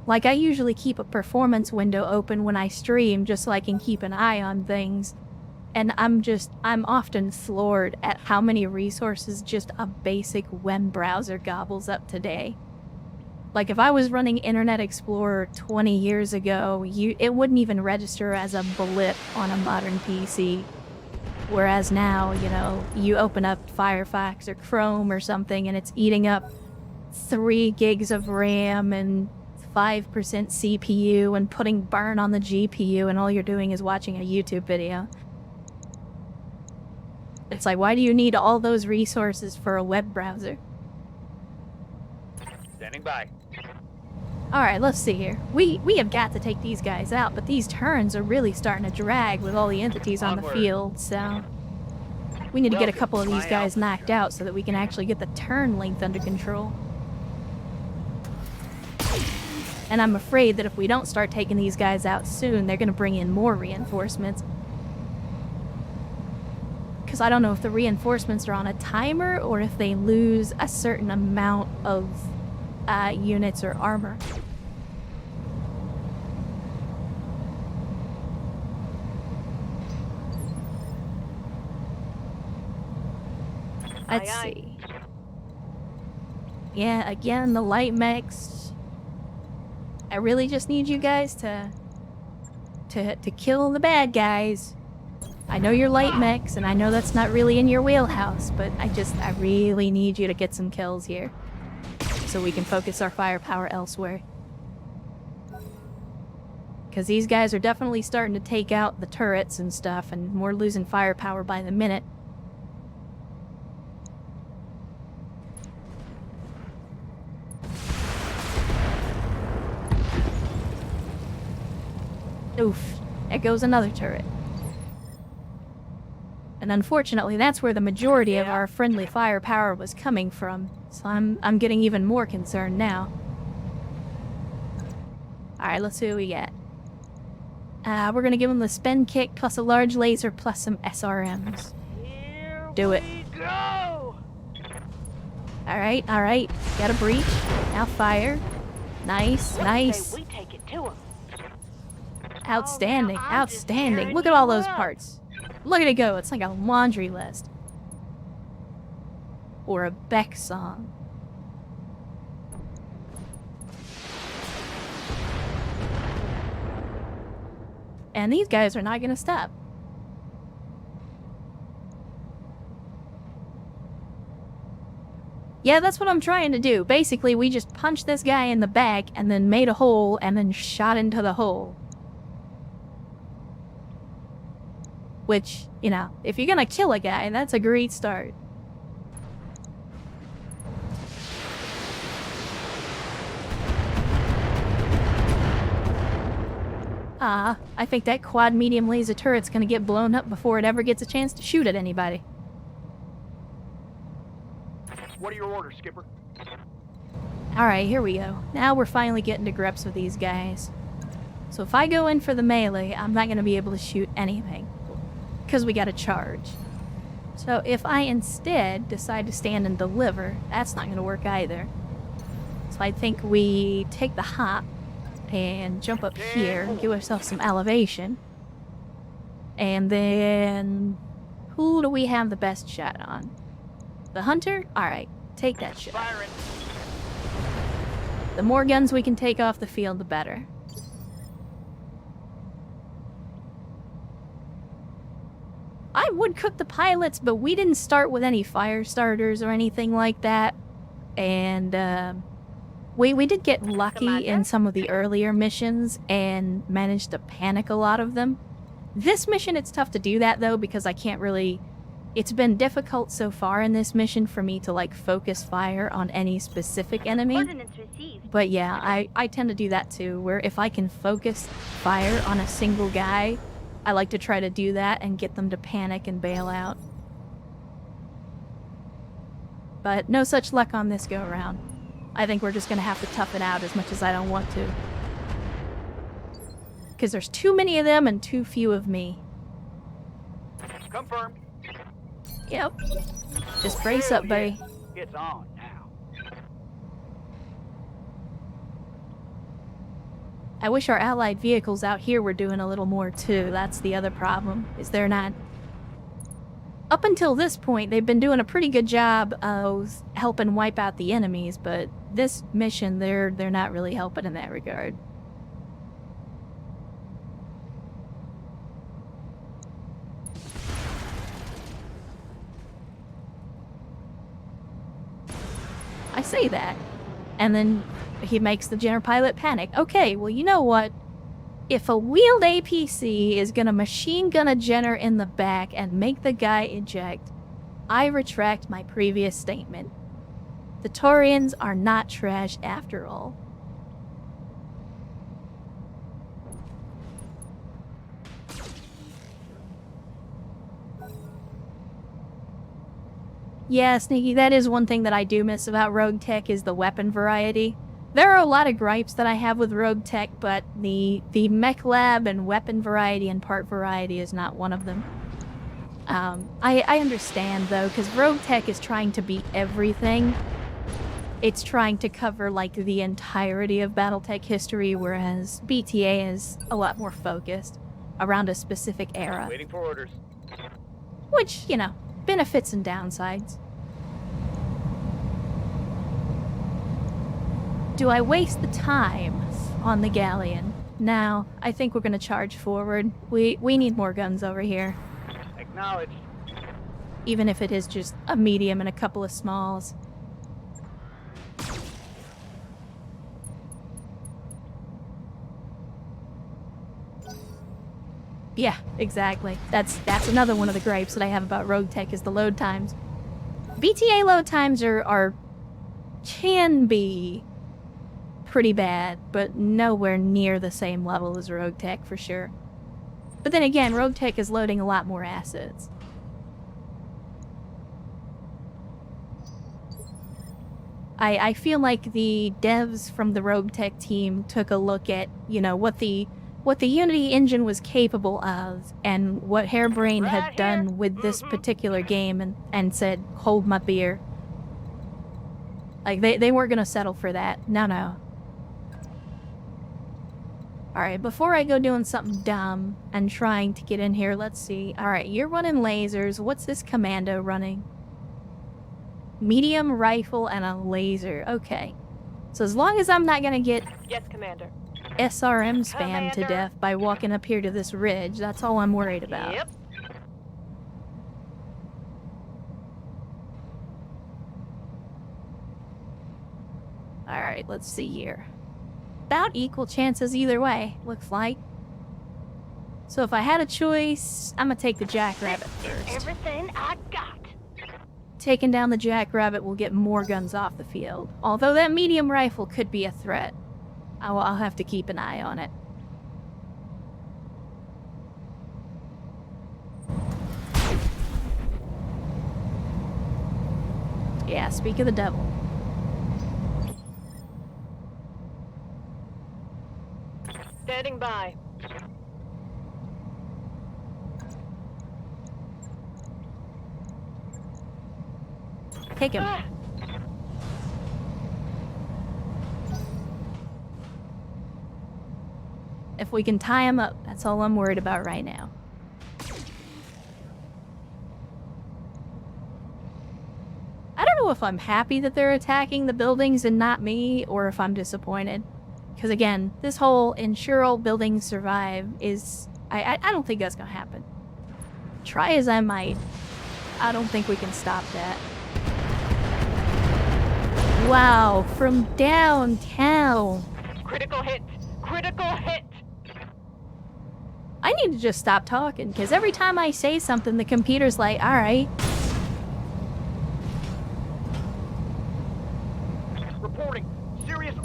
Like, I usually keep a performance window open when I stream just so I can keep an eye on things. And I'm often floored at how many resources just a basic web browser gobbles up today. Like, if I was running Internet Explorer 20 years ago, it wouldn't even register as a blip on a modern PC. Whereas now, you open up Firefox or Chrome or something and it's eating up 3 gigs of RAM and 5% CPU and putting burn on the GPU, and all you're doing is watching a YouTube video. It's like, why do you need all those resources for a web browser? Standing by. Alright, let's see here. We have got to take these guys out, but these turns are really starting to drag with all the entities on the Onward. field, so... We need to get a Welcome couple of to these my guys alpha knocked show. out so that we can actually get the turn length under control. And I'm afraid that if we don't start taking these guys out soon, they're going to bring in more reinforcements. Because I don't know if the reinforcements are on a timer or if they lose a certain amount of units or armor. Let's Aye, aye. see. Yeah, again, the light mechs. I really just need you guys to kill the bad guys. I know you're light mechs, and I know that's not really in your wheelhouse, but I really need you to get some kills here. So we can focus our firepower elsewhere. Because these guys are definitely starting to take out the turrets and stuff, and we're losing firepower by the minute. Oof, there goes another turret. And unfortunately, that's where the majority of our friendly firepower was coming from, so I'm getting even more concerned now. Alright, let's see what we get. We're gonna give them the spin kick plus a large laser plus some SRMs. Here Do it. we go! Alright, alright. Got a breach. Now fire. Nice, nice. Say we take it to 'em. Outstanding, Oh, now I'm just outstanding. tearing Look at all you those up. parts. Look at it go. It's like a laundry list. Or a Beck song. And these guys are not gonna stop. Yeah, that's what I'm trying to do. Basically, we just punched this guy in the back and then made a hole and then shot into the hole. Which, you know, if you're gonna kill a guy, that's a great start. I think that quad medium laser turret's gonna get blown up before it ever gets a chance to shoot at anybody. What are your orders, Skipper? Alright, here we go. Now we're finally getting to grips with these guys. So if I go in for the melee, I'm not gonna be able to shoot anything. Because we gotta charge. So if I instead decide to stand and deliver, that's not gonna work either. So I think we take the hop and jump up here, give ourselves some elevation. And then... who do we have the best shot on? The hunter? Alright, take that shot. Firing. The more guns we can take off the field, the better. I would cook the pilots, but we didn't start with any fire starters or anything like that. And, we did get lucky in Commander? some of the earlier missions and managed to panic a lot of them. This mission, it's tough to do that, though, because I can't really... It's been difficult so far in this mission for me to, like, focus fire on any specific enemy. Ordnance received. But yeah, I tend to do that too, where if I can focus fire on a single guy, I like to try to do that and get them to panic and bail out. But no such luck on this go-around. I think we're just gonna have to tough it out as much as I don't want to. Because there's too many of them and too few of me. Confirmed. Yep. Just brace Hell up, buddy. yeah. It's on now. I wish our allied vehicles out here were doing a little more too. That's the other problem, is they're not... Up until this point, they've been doing a pretty good job of helping wipe out the enemies, but this mission, they're not really helping in that regard. I say that, And then he makes the Jenner pilot panic. Okay, well, you know what? If a wheeled APC is gonna machine gun a Jenner in the back and make the guy eject, I retract my previous statement. The Taurians are not trash after all. Yeah, Sneaky, that is one thing that I do miss about Rogue Tech is the weapon variety. There are a lot of gripes that I have with Rogue Tech, but the mech lab and weapon variety and part variety is not one of them. I understand, though, because Rogue Tech is trying to be everything. It's trying to cover, like, the entirety of BattleTech history, whereas BTA is a lot more focused around a specific era. Waiting for orders. Which, you know, benefits and downsides. Do I waste the time on the galleon? No, I think we're gonna charge forward. We need more guns over here. Acknowledged. Even if it is just a medium and a couple of smalls. Yeah, exactly. That's another one of the gripes that I have about Rogue Tech is the load times. BTA load times can be pretty bad, but nowhere near the same level as Rogue Tech for sure. But then again, Rogue Tech is loading a lot more assets. I feel like the devs from the Rogue Tech team took a look at, you know, what the Unity engine was capable of and what Harebrained had done with this particular game and said, hold my beer. Like, they weren't gonna settle for that. No. Alright, before I go doing something dumb and trying to get in here, let's see. Alright, you're running lasers. What's this commando running? Medium rifle and a laser. Okay. So as long as I'm not gonna get Yes, Commander. SRM spammed to Commander. death by walking up here to this ridge, that's all I'm worried about. Yep. Alright, let's see here. About equal chances either way, looks like. So if I had a choice, I'm gonna take the Jackrabbit first. Everything I got. Taking down the Jackrabbit will get more guns off the field. Although that medium rifle could be a threat. I'll have to keep an eye on it. Yeah, speak of the devil. Standing by. Take him. Ah, If we can tie him up, that's all I'm worried about right now. I don't know if I'm happy that they're attacking the buildings and not me, or if I'm disappointed. Because again, this whole ensure buildings survive is... I don't think that's gonna happen. Try as I might, I don't think we can stop that. Wow, from downtown. critical hit. Critical hit. I need to just stop talking, because every time I say something, the computer's like, alright. Reporting. Serious.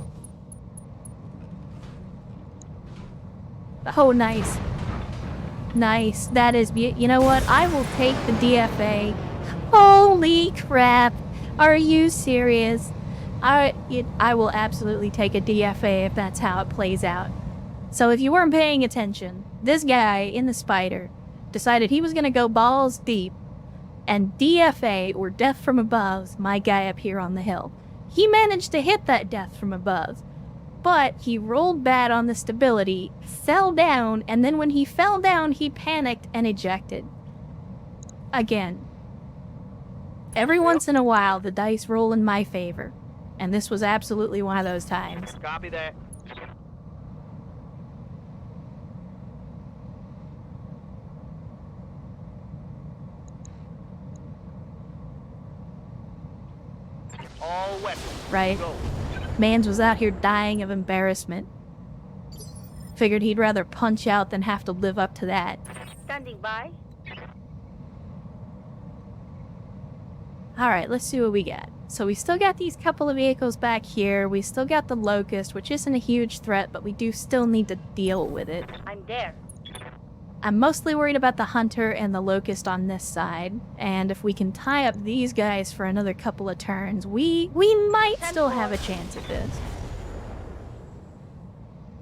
Oh, nice. Nice. That is you know what? I will take the DFA. Holy crap. Are you serious? I will absolutely take a DFA if that's how it plays out. So if you weren't paying attention, this guy in the spider decided he was going to go balls deep and DFA, or death from above, my guy up here on the hill. He managed to hit that death from above, but he rolled bad on the stability, fell down, and then when he fell down, he panicked and ejected. Again, every once in a while, the dice roll in my favor, and this was absolutely one of those times. Copy that. All weapons. Right? Go. Mans was out here dying of embarrassment. Figured he'd rather punch out than have to live up to that. Standing by. Alright, let's see what we got. So we still got these couple of vehicles back here. We still got the Locust, which isn't a huge threat, but we do still need to deal with it. I'm there. I'm mostly worried about the Hunter and the Locust on this side, and if we can tie up these guys for another couple of turns, we might still have a chance at this.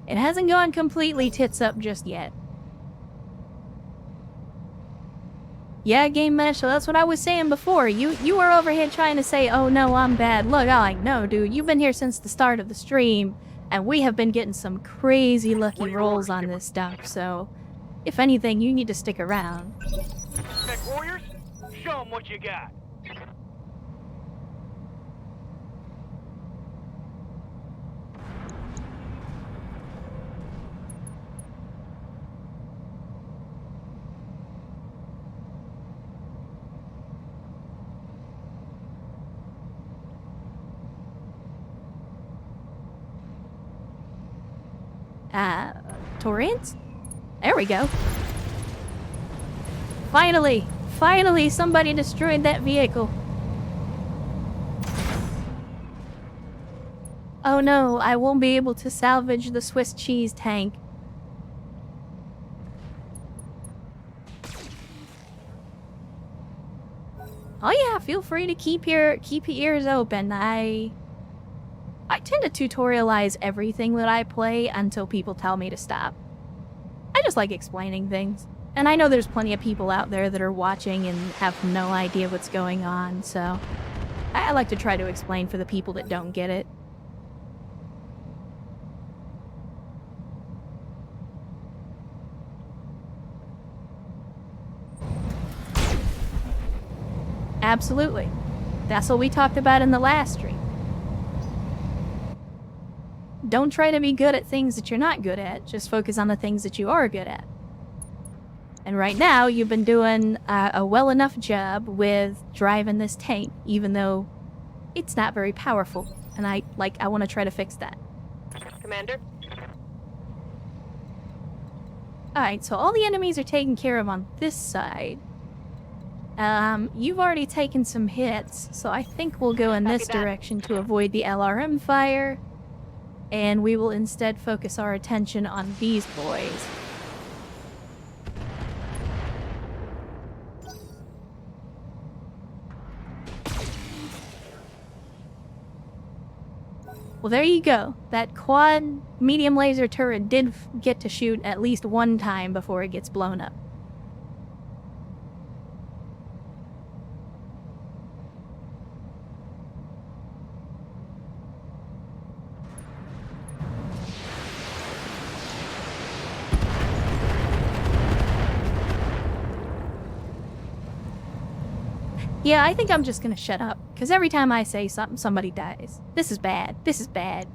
It hasn't gone completely tits up just yet. Yeah, Game Mesh, so that's what I was saying before. You were over here trying to say, oh no, I'm bad. Look, I'm like, no, dude, you've been here since the start of the stream, and we have been getting some crazy lucky rolls on this stuff, so if anything, you need to stick around. Mech Warriors, show them what you got. Torians? There we go. Finally, somebody destroyed that vehicle. Oh no, I won't be able to salvage the Swiss cheese tank. Oh yeah, feel free to keep your ears open. I tend to tutorialize everything that I play until people tell me to stop. I just like explaining things. And I know there's plenty of people out there that are watching and have no idea what's going on, so I like to try to explain for the people that don't get it. Absolutely. That's what we talked about in the last stream. Don't try to be good at things that you're not good at. Just focus on the things that you are good at. And right now, you've been doing a well enough job with driving this tank, even though it's not very powerful. And I want to try to fix that. Commander. Alright, so all the enemies are taken care of on this side. You've already taken some hits, so I think we'll go in this direction to avoid the LRM fire. And we will instead focus our attention on these boys. Well, there you go. That quad medium laser turret did get to shoot at least one time before it gets blown up. Yeah, I think I'm just gonna shut up, because every time I say something, somebody dies. This is bad. This is bad.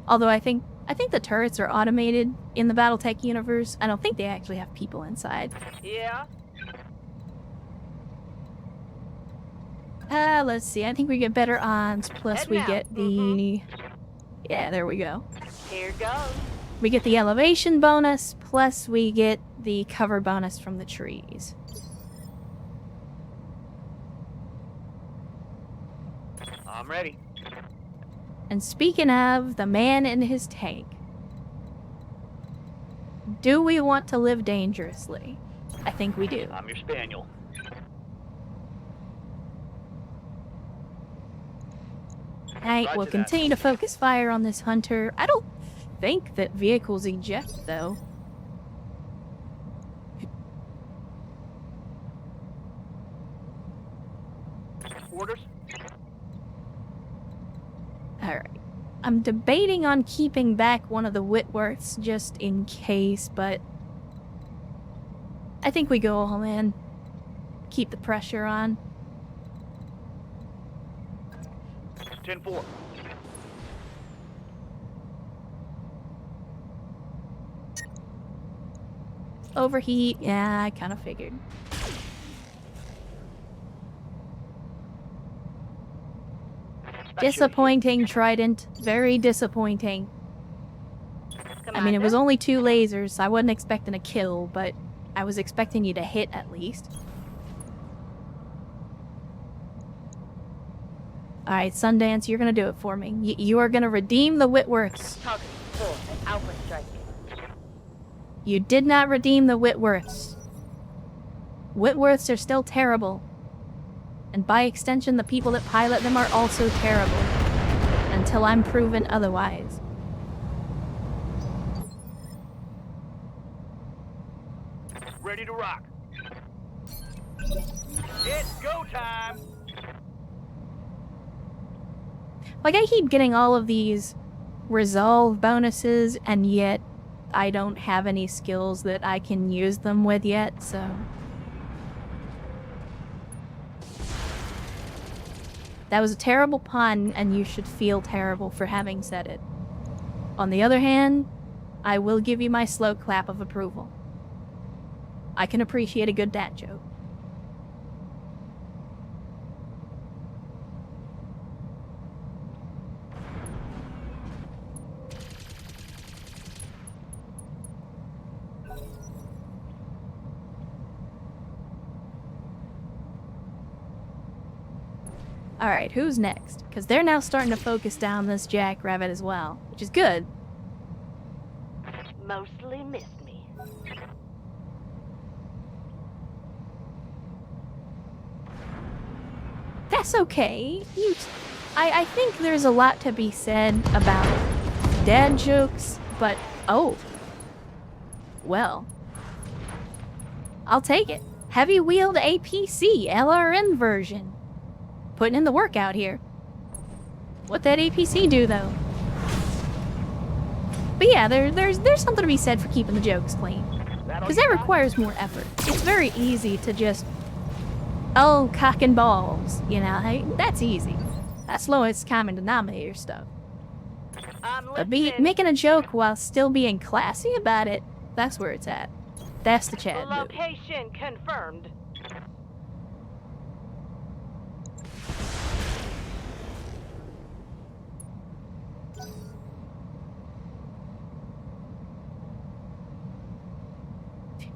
Although I think the turrets are automated in the BattleTech universe. I don't think they actually have people inside. Yeah? Let's see. I think we get better odds, plus Head we now. get the... Yeah, there we go. Here goes. We get the elevation bonus, plus we get the cover bonus from the trees. I'm ready. And speaking of the man in his tank, do we want to live dangerously? I think we do. I'm your spaniel. Alright, we'll Roger that. continue to focus fire on this hunter. I don't think that vehicles eject, though. Orders? Alright. I'm debating on keeping back one of the Whitworths just in case, but I think we go all in. Keep the pressure on. 10-4. Overheat. Yeah, I kind of figured. Disappointing, Trident. Very disappointing. I mean, it was only 2 lasers, so I wasn't expecting a kill, but I was expecting you to hit at least. Alright, Sundance, you're gonna do it for me. You are gonna redeem the Whitworths. Target full and Alpha strike. You did not redeem the Whitworths. Whitworths are still terrible. And by extension, the people that pilot them are also terrible. Until I'm proven otherwise. Ready to rock. It's go time. Like, I keep getting all of these resolve bonuses, and yet I don't have any skills that I can use them with yet, so... That was a terrible pun, and you should feel terrible for having said it. On the other hand, I will give you my slow clap of approval. I can appreciate a good dad joke. Alright, who's next? Because they're now starting to focus down this jackrabbit as well, which is good. Mostly missed me. That's okay. I think there's a lot to be said about dad jokes, but oh. Well. I'll take it. Heavy wheeled APC, LRN version. Putting in the work out here. What that APC do, though? But yeah, there's something to be said for keeping the jokes clean. Because that requires more effort. It's very easy to just... Oh, cock and balls. You know, hey, that's easy. That's lowest common denominator stuff. But making a joke while still being classy about it, that's where it's at. That's the Chad move. Location confirmed.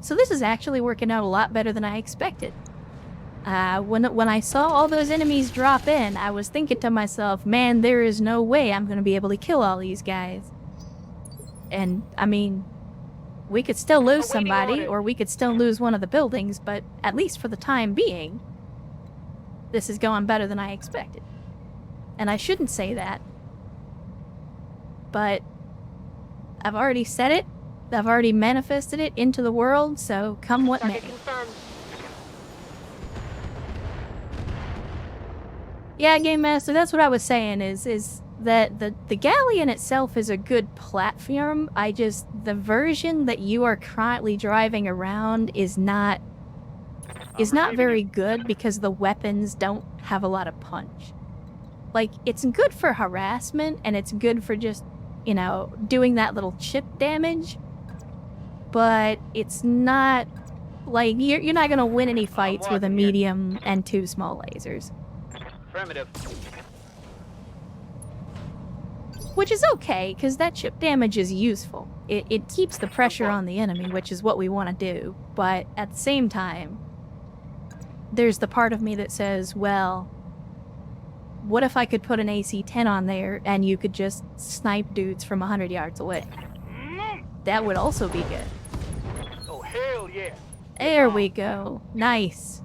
So this is actually working out a lot better than I expected. When I saw all those enemies drop in, I was thinking to myself, man, there is no way I'm going to be able to kill all these guys. And, I mean, we could still lose somebody, or we could still lose one of the buildings, but at least for the time being, this is going better than I expected. And I shouldn't say that, but I've already said it. I've already manifested it into the world, so come what may. Target confirmed. Yeah, Game Master, that's what I was saying, is that the Galleon itself is a good platform. The version that you are currently driving around is not very good because the weapons don't have a lot of punch. Like, it's good for harassment, and it's good for just, you know, doing that little chip damage. But it's not, like, you're not gonna win any fights with a medium and 2 small lasers. Affirmative. Which is okay, because that chip damage is useful. It keeps the pressure on the enemy, which is what we want to do. But at the same time, there's the part of me that says, well, what if I could put an AC-10 on there and you could just snipe dudes from 100 yards away? That would also be good. Oh, hell yeah. There we go. Nice.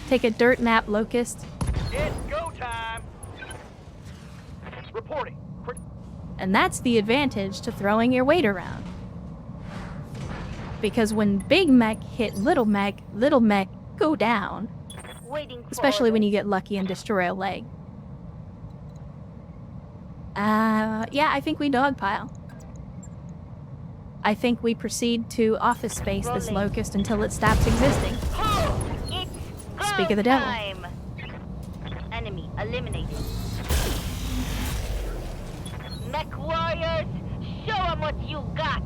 Take a dirt nap, Locust. It's go time. Reporting. And that's the advantage to throwing your weight around. Because when Big Mech hit Little Mech go down. Waiting for Especially when you get lucky and destroy a leg. Yeah, I think we dogpile. I think we proceed to office space this Locust until it stops existing. It's Speak of the devil. time. Enemy eliminated. Mech warriors, show 'em what you got.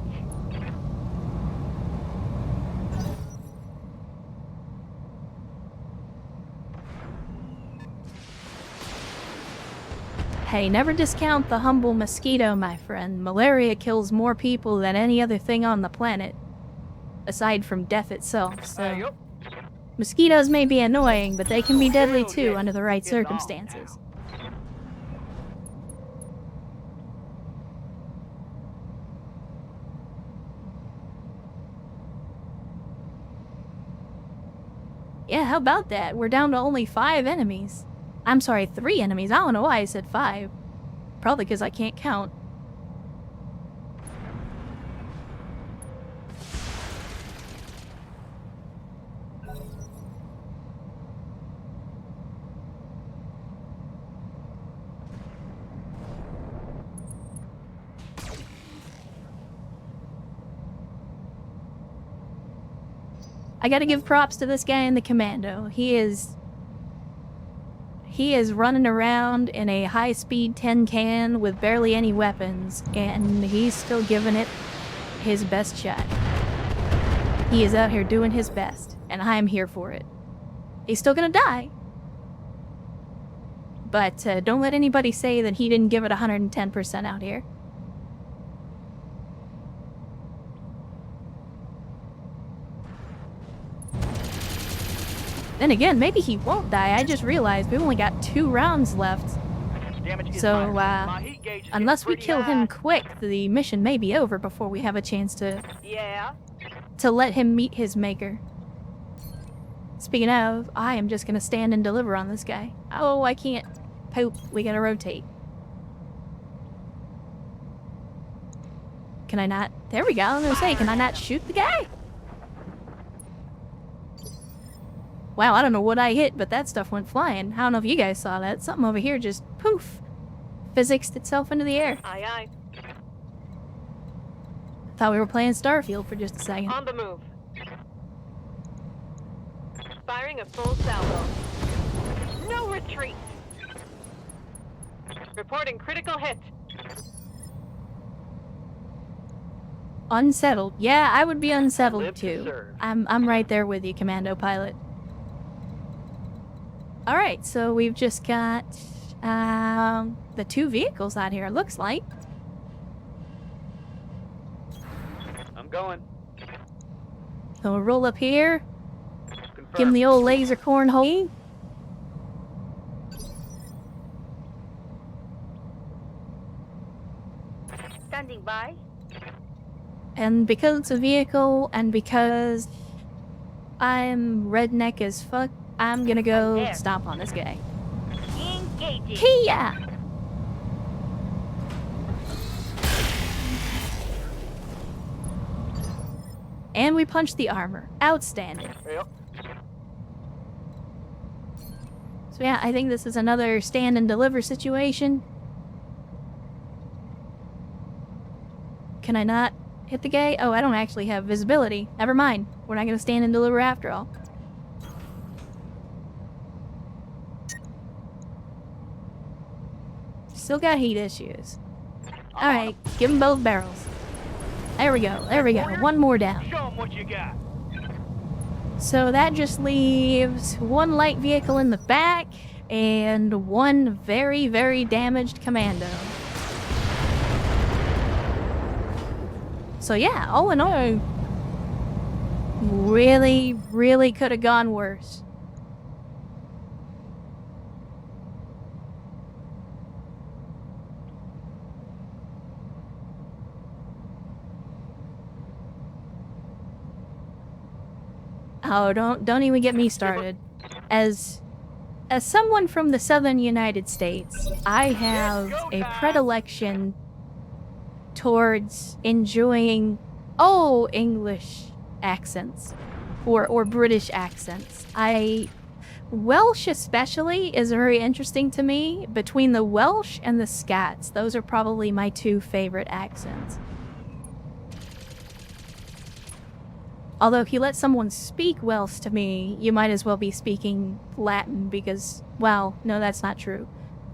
Hey, never discount the humble mosquito, my friend. Malaria kills more people than any other thing on the planet. Aside from death itself, so... Yup. Mosquitoes may be annoying, but they can be deadly Hell too yeah. under the right It's on circumstances. Yeah, how about that? We're down to only 5 enemies. I'm sorry, 3 enemies. I don't know why I said 5. Probably because I can't count. I gotta give props to this guy in the commando. He is running around in a high-speed tin can with barely any weapons, and he's still giving it his best shot. He is out here doing his best, and I'm here for it. He's still gonna die. But don't let anybody say that he didn't give it 110% out here. Then again, maybe he won't die. I just realized we only got 2 rounds left. Damage is So, minor. My heat gauge is unless we getting kill pretty him high. quick, the mission may be over before we have a chance to Yeah. let him meet his maker. Speaking of, I am just gonna stand and deliver on this guy. Oh, I can't. Poop. We gotta rotate. Can I not? There we go. I was gonna say, can I not shoot the guy? Wow, I don't know what I hit, but that stuff went flying. I don't know if you guys saw that. Something over here just poof. Physicsed itself into the air. Aye, aye. Thought we were playing Starfield for just a second. On the move. Firing a full salvo. No retreat. Reporting critical hit. Unsettled. Yeah, I would be unsettled Live to too. serve. I'm right there with you, Commando Pilot. Alright, so we've just got the 2 vehicles out here, it looks like. I'm going. So we'll roll up here, Confirm. give him the old laser cornhole. Standing by. And because it's a vehicle, and because I'm redneck as fuck, I'm gonna go there. stomp on this guy. Engaging. Kia! And we punched the armor. Outstanding. Yep. So yeah, I think this is another stand and deliver situation. Can I not hit the guy? Oh, I don't actually have visibility. Never mind. We're not gonna stand and deliver after all. Still got heat issues. Alright, give him both barrels. There we go, there we go. One more down. Show 'em what you got. So that just leaves 1 light vehicle in the back and 1 very, very damaged commando. So yeah, all in all, really, really could have gone worse. Oh, don't even get me started. As someone from the southern United States, I have a predilection towards enjoying English accents or British accents. Welsh especially is very interesting to me. Between the Welsh and the Scots, those are probably my 2 favorite accents. Although if you let someone speak Welsh to me, you might as well be speaking Latin because, well, no, that's not true.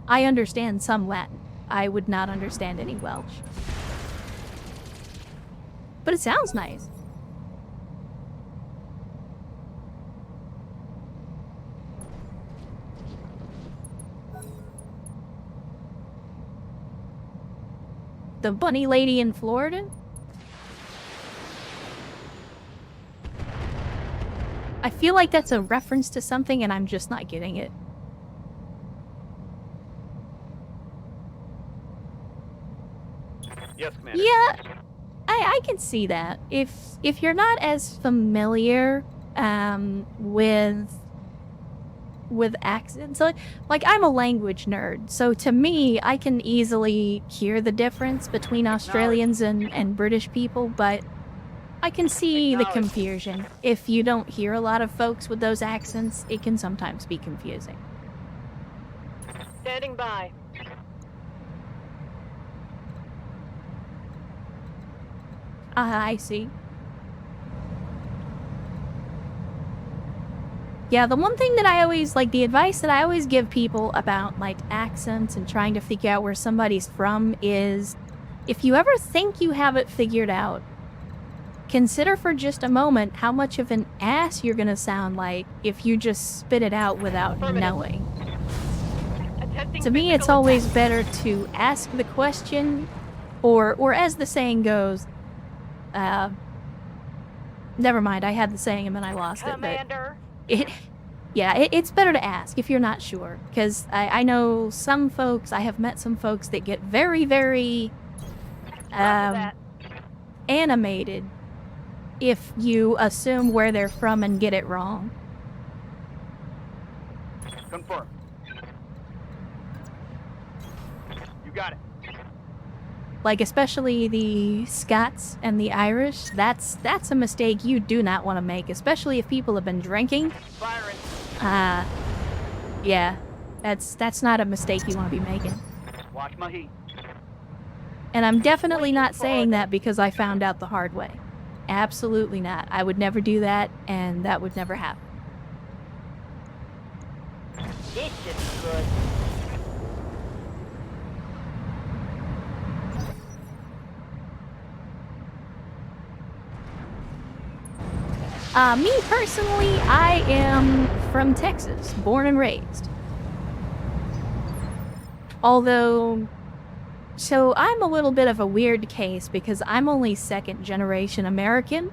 I understand some Latin. I would not understand any Welsh. But it sounds nice. The bunny lady in Florida? I feel like that's a reference to something and I'm just not getting it. Yes, Commander. Yeah, I can see that. If you're not as familiar with accents, like I'm a language nerd, so to me I can easily hear the difference between Australians and British people, but I can see the confusion. If you don't hear a lot of folks with those accents, it can sometimes be confusing. Standing by. I see. Yeah, the one thing that I always, like, the advice that I always give people about, like, accents and trying to figure out where somebody's from is, if you ever think you have it figured out, consider for just a moment how much of an ass you're gonna sound like if you just spit it out without knowing. To me, it's always better to ask the question, or as the saying goes, never mind, I had the saying and then I lost Commander. It's better to ask if you're not sure, because I know some folks, I have met some folks that get very, very animated if you assume where they're from and get it wrong. Confirm. You got it. Like, especially the Scots and the Irish, that's a mistake you do not want to make, especially if people have been drinking. Firing. Yeah, that's not a mistake you want to be making. Watch my heat. And I'm definitely not saying that because I found out the hard way. Absolutely not. I would never do that, and that would never happen. This is good. Me personally, I am from Texas, born and raised. Although, so I'm a little bit of a weird case because I'm only second generation American.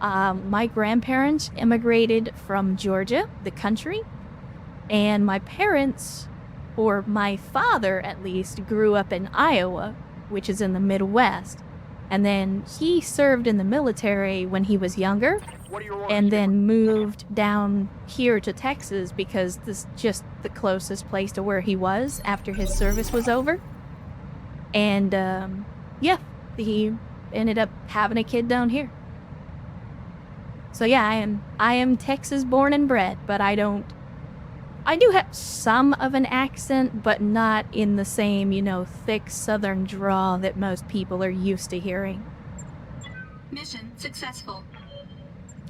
My grandparents immigrated from Georgia, the country, and my parents, or my father at least, grew up in Iowa, which is in the Midwest. And then he served in the military when he was younger, What are your orders? and then moved down here to Texas because this is just the closest place to where he was after his service was over. And, yeah, he ended up having a kid down here. So yeah, I am Texas born and bred, but I do have some of an accent, but not in the same, thick southern drawl that most people are used to hearing. Mission successful.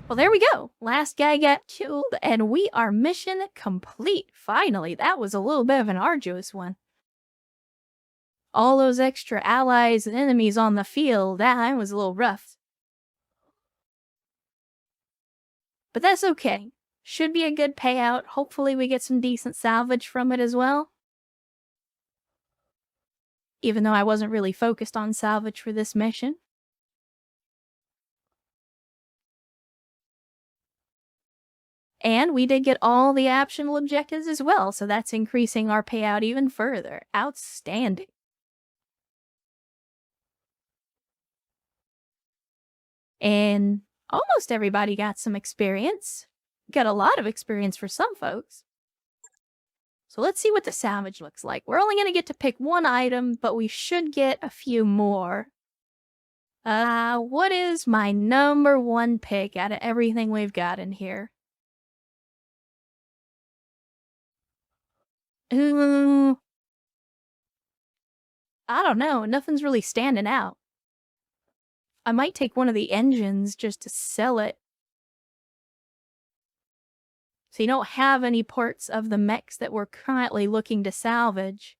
Well, there we go. Last guy got killed, and we are mission complete. Finally, that was a little bit of an arduous one. All those extra allies and enemies on the field, that was a little rough. But that's okay. Should be a good payout. Hopefully we get some decent salvage from it as well. Even though I wasn't really focused on salvage for this mission. And we did get all the optional objectives as well, so that's increasing our payout even further. Outstanding. And almost everybody got some experience. Got a lot of experience for some folks. So let's see what the salvage looks like. We're only going to get to pick one item, but we should get a few more. What is my number one pick out of everything we've got in here? I don't know. Nothing's really standing out. I might take one of the engines just to sell it. So you don't have any parts of the mechs that we're currently looking to salvage.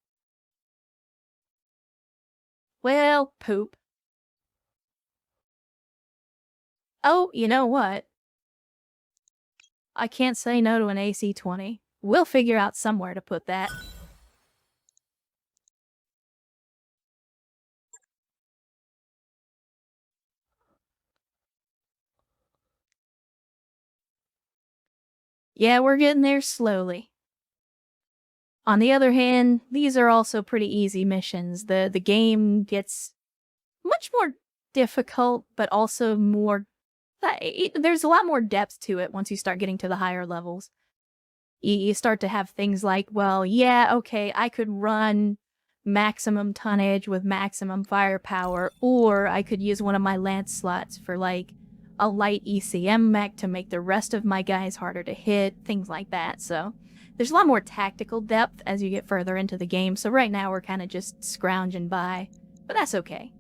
Well, poop. Oh, you know what? I can't say no to an AC-20. We'll figure out somewhere to put that. Yeah, we're getting there slowly. On the other hand, these are also pretty easy missions. The game gets much more difficult, but also more... There's a lot more depth to it once you start getting to the higher levels. You start to have things like, well, yeah, okay, I could run maximum tonnage with maximum firepower, or I could use one of my lance slots for, like, a light ECM mech to make the rest of my guys harder to hit, things like that. So there's a lot more tactical depth as you get further into the game, so right now we're kind of just scrounging by, but that's okay.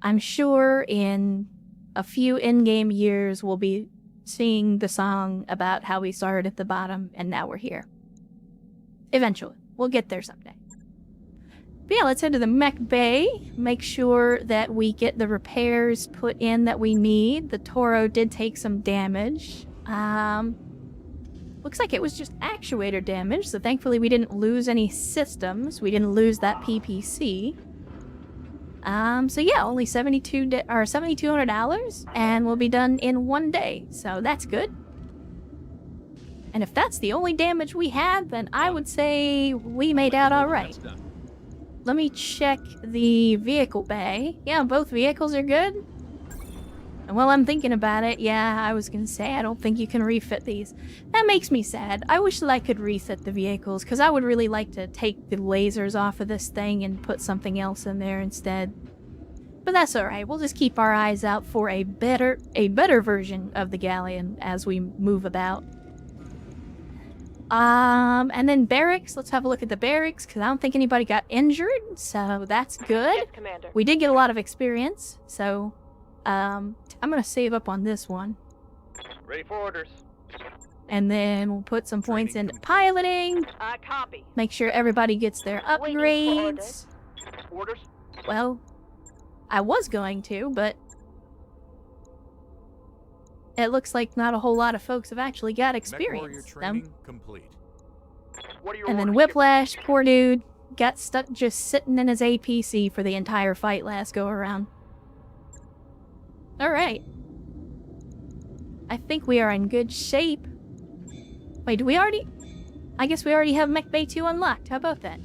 I'm sure in a few in-game years we'll be seeing the song about how we started at the bottom and now we're here. Eventually. We'll get there someday. But yeah, let's head to the mech bay. Make sure that we get the repairs put in that we need. The Toro did take some damage. Looks like it was just actuator damage, so thankfully we didn't lose any systems. We didn't lose that PPC. So yeah, only $7,200, and we'll be done in 1 day, so that's good. And if that's the only damage we had, then I would say we made out alright. Let me check the vehicle bay. Yeah, both vehicles are good. And while I'm thinking about it, yeah, I was gonna say I don't think you can refit these. That makes me sad. I wish that I could refit the vehicles, because I would really like to take the lasers off of this thing and put something else in there instead. But that's alright. We'll just keep our eyes out for a better version of the Galleon as we move about. And then barracks. Let's have a look at the barracks, because I don't think anybody got injured, so that's good. Yes, Commander. We did get a lot of experience, so, I'm gonna save up on this one. Ready for orders. And then we'll put some points into piloting, I copy. make sure everybody gets their Waiting for upgrades. Orders. Well, I was going to, but it looks like not a whole lot of folks have actually got experience. Training complete. What are your And then orders? Whiplash, poor dude, got stuck just sitting in his APC for the entire fight last go around. Alright. I think we are in good shape. Wait, do we already... I guess we already have Mech Bay 2 unlocked. How about that?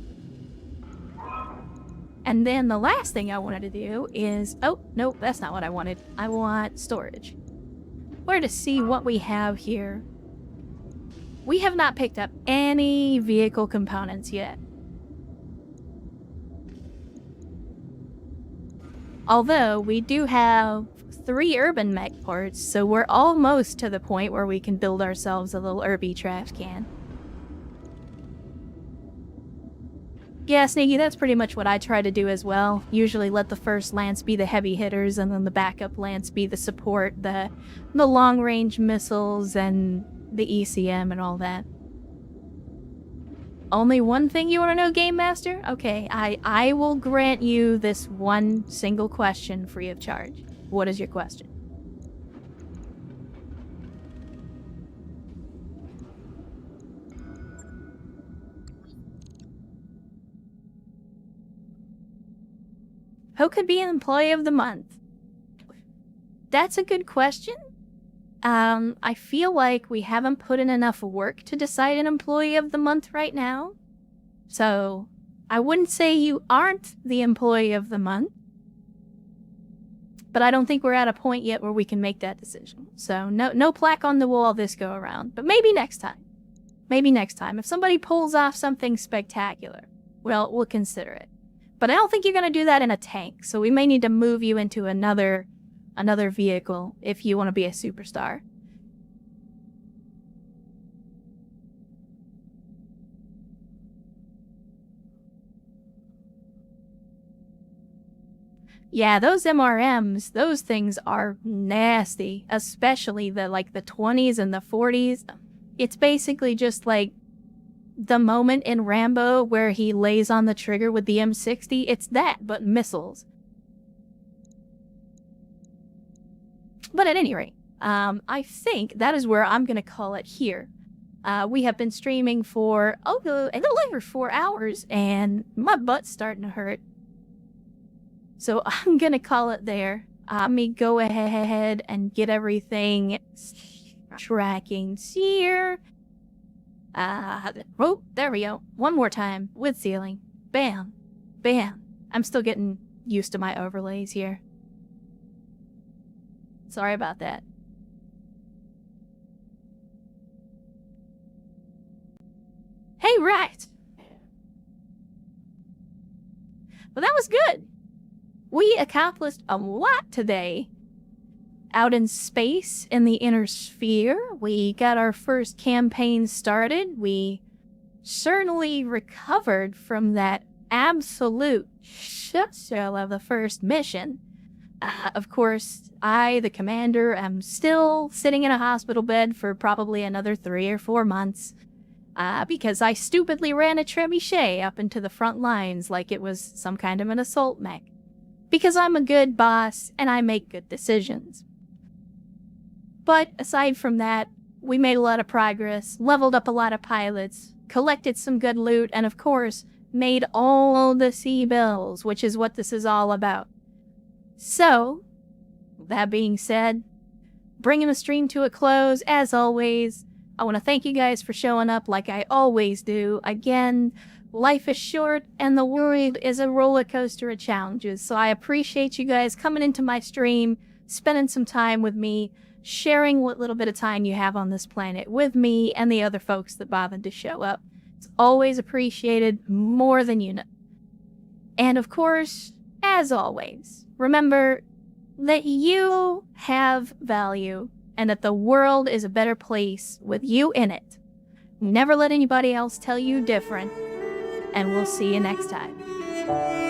And then the last thing I wanted to do is... Oh, nope, that's not what I wanted. I want storage. Where to see what we have here. We have not picked up any vehicle components yet. Although, we do have 3 urban mech parts, so we're almost to the point where we can build ourselves a little Irby trash can. Yeah, Sneaky, that's pretty much what I try to do as well. Usually let the first lance be the heavy hitters, and then the backup lance be the support, the long-range missiles, and the ECM and all that. Only one thing you want to know, Game Master? Okay, I will grant you this one single question free of charge. What is your question? Who could be an employee of the month? That's a good question. I feel like we haven't put in enough work to decide an employee of the month right now. So, I wouldn't say you aren't the employee of the month. But I don't think we're at a point yet where we can make that decision. So, no plaque on the wall this go around. But maybe next time. Maybe next time. If somebody pulls off something spectacular, well, we'll consider it. But I don't think you're going to do that in a tank, so we may need to move you into another vehicle if you want to be a superstar. Yeah, those MRMs, those things are nasty, especially the 20s and the 40s. It's basically just like the moment in Rambo where he lays on the trigger with the M60. It's that, but missiles. But at any rate, I think that is where I'm going to call it here. We have been streaming for a little over 4 hours, and my butt's starting to hurt. So I'm going to call it there. Let me go ahead and get everything Tracking's here. Oh, there we go. One more time with ceiling. Bam. Bam. I'm still getting used to my overlays here. Sorry about that. Hey, right. Well, that was good. We accomplished a lot today. Out in space, in the inner sphere, we got our first campaign started. We certainly recovered from that absolute shit show of the first mission. Of course, I, the commander, am still sitting in a hospital bed for probably another 3 or 4 months. Because I stupidly ran a trebuchet up into the front lines like it was some kind of an assault mech. Because I'm a good boss and I make good decisions. But aside from that, we made a lot of progress, leveled up a lot of pilots, collected some good loot, and of course, made all the sea bills, which is what this is all about. So, that being said, bringing the stream to a close, as always, I want to thank you guys for showing up like I always do. Again, life is short and the world is a roller coaster of challenges, so I appreciate you guys coming into my stream, spending some time with me, sharing what little bit of time you have on this planet with me and the other folks that bothered to show up. It's always appreciated, more than you know. And of course, as always, remember that you have value and that the world is a better place with you in it. Never let anybody else tell you different, and we'll see you next time.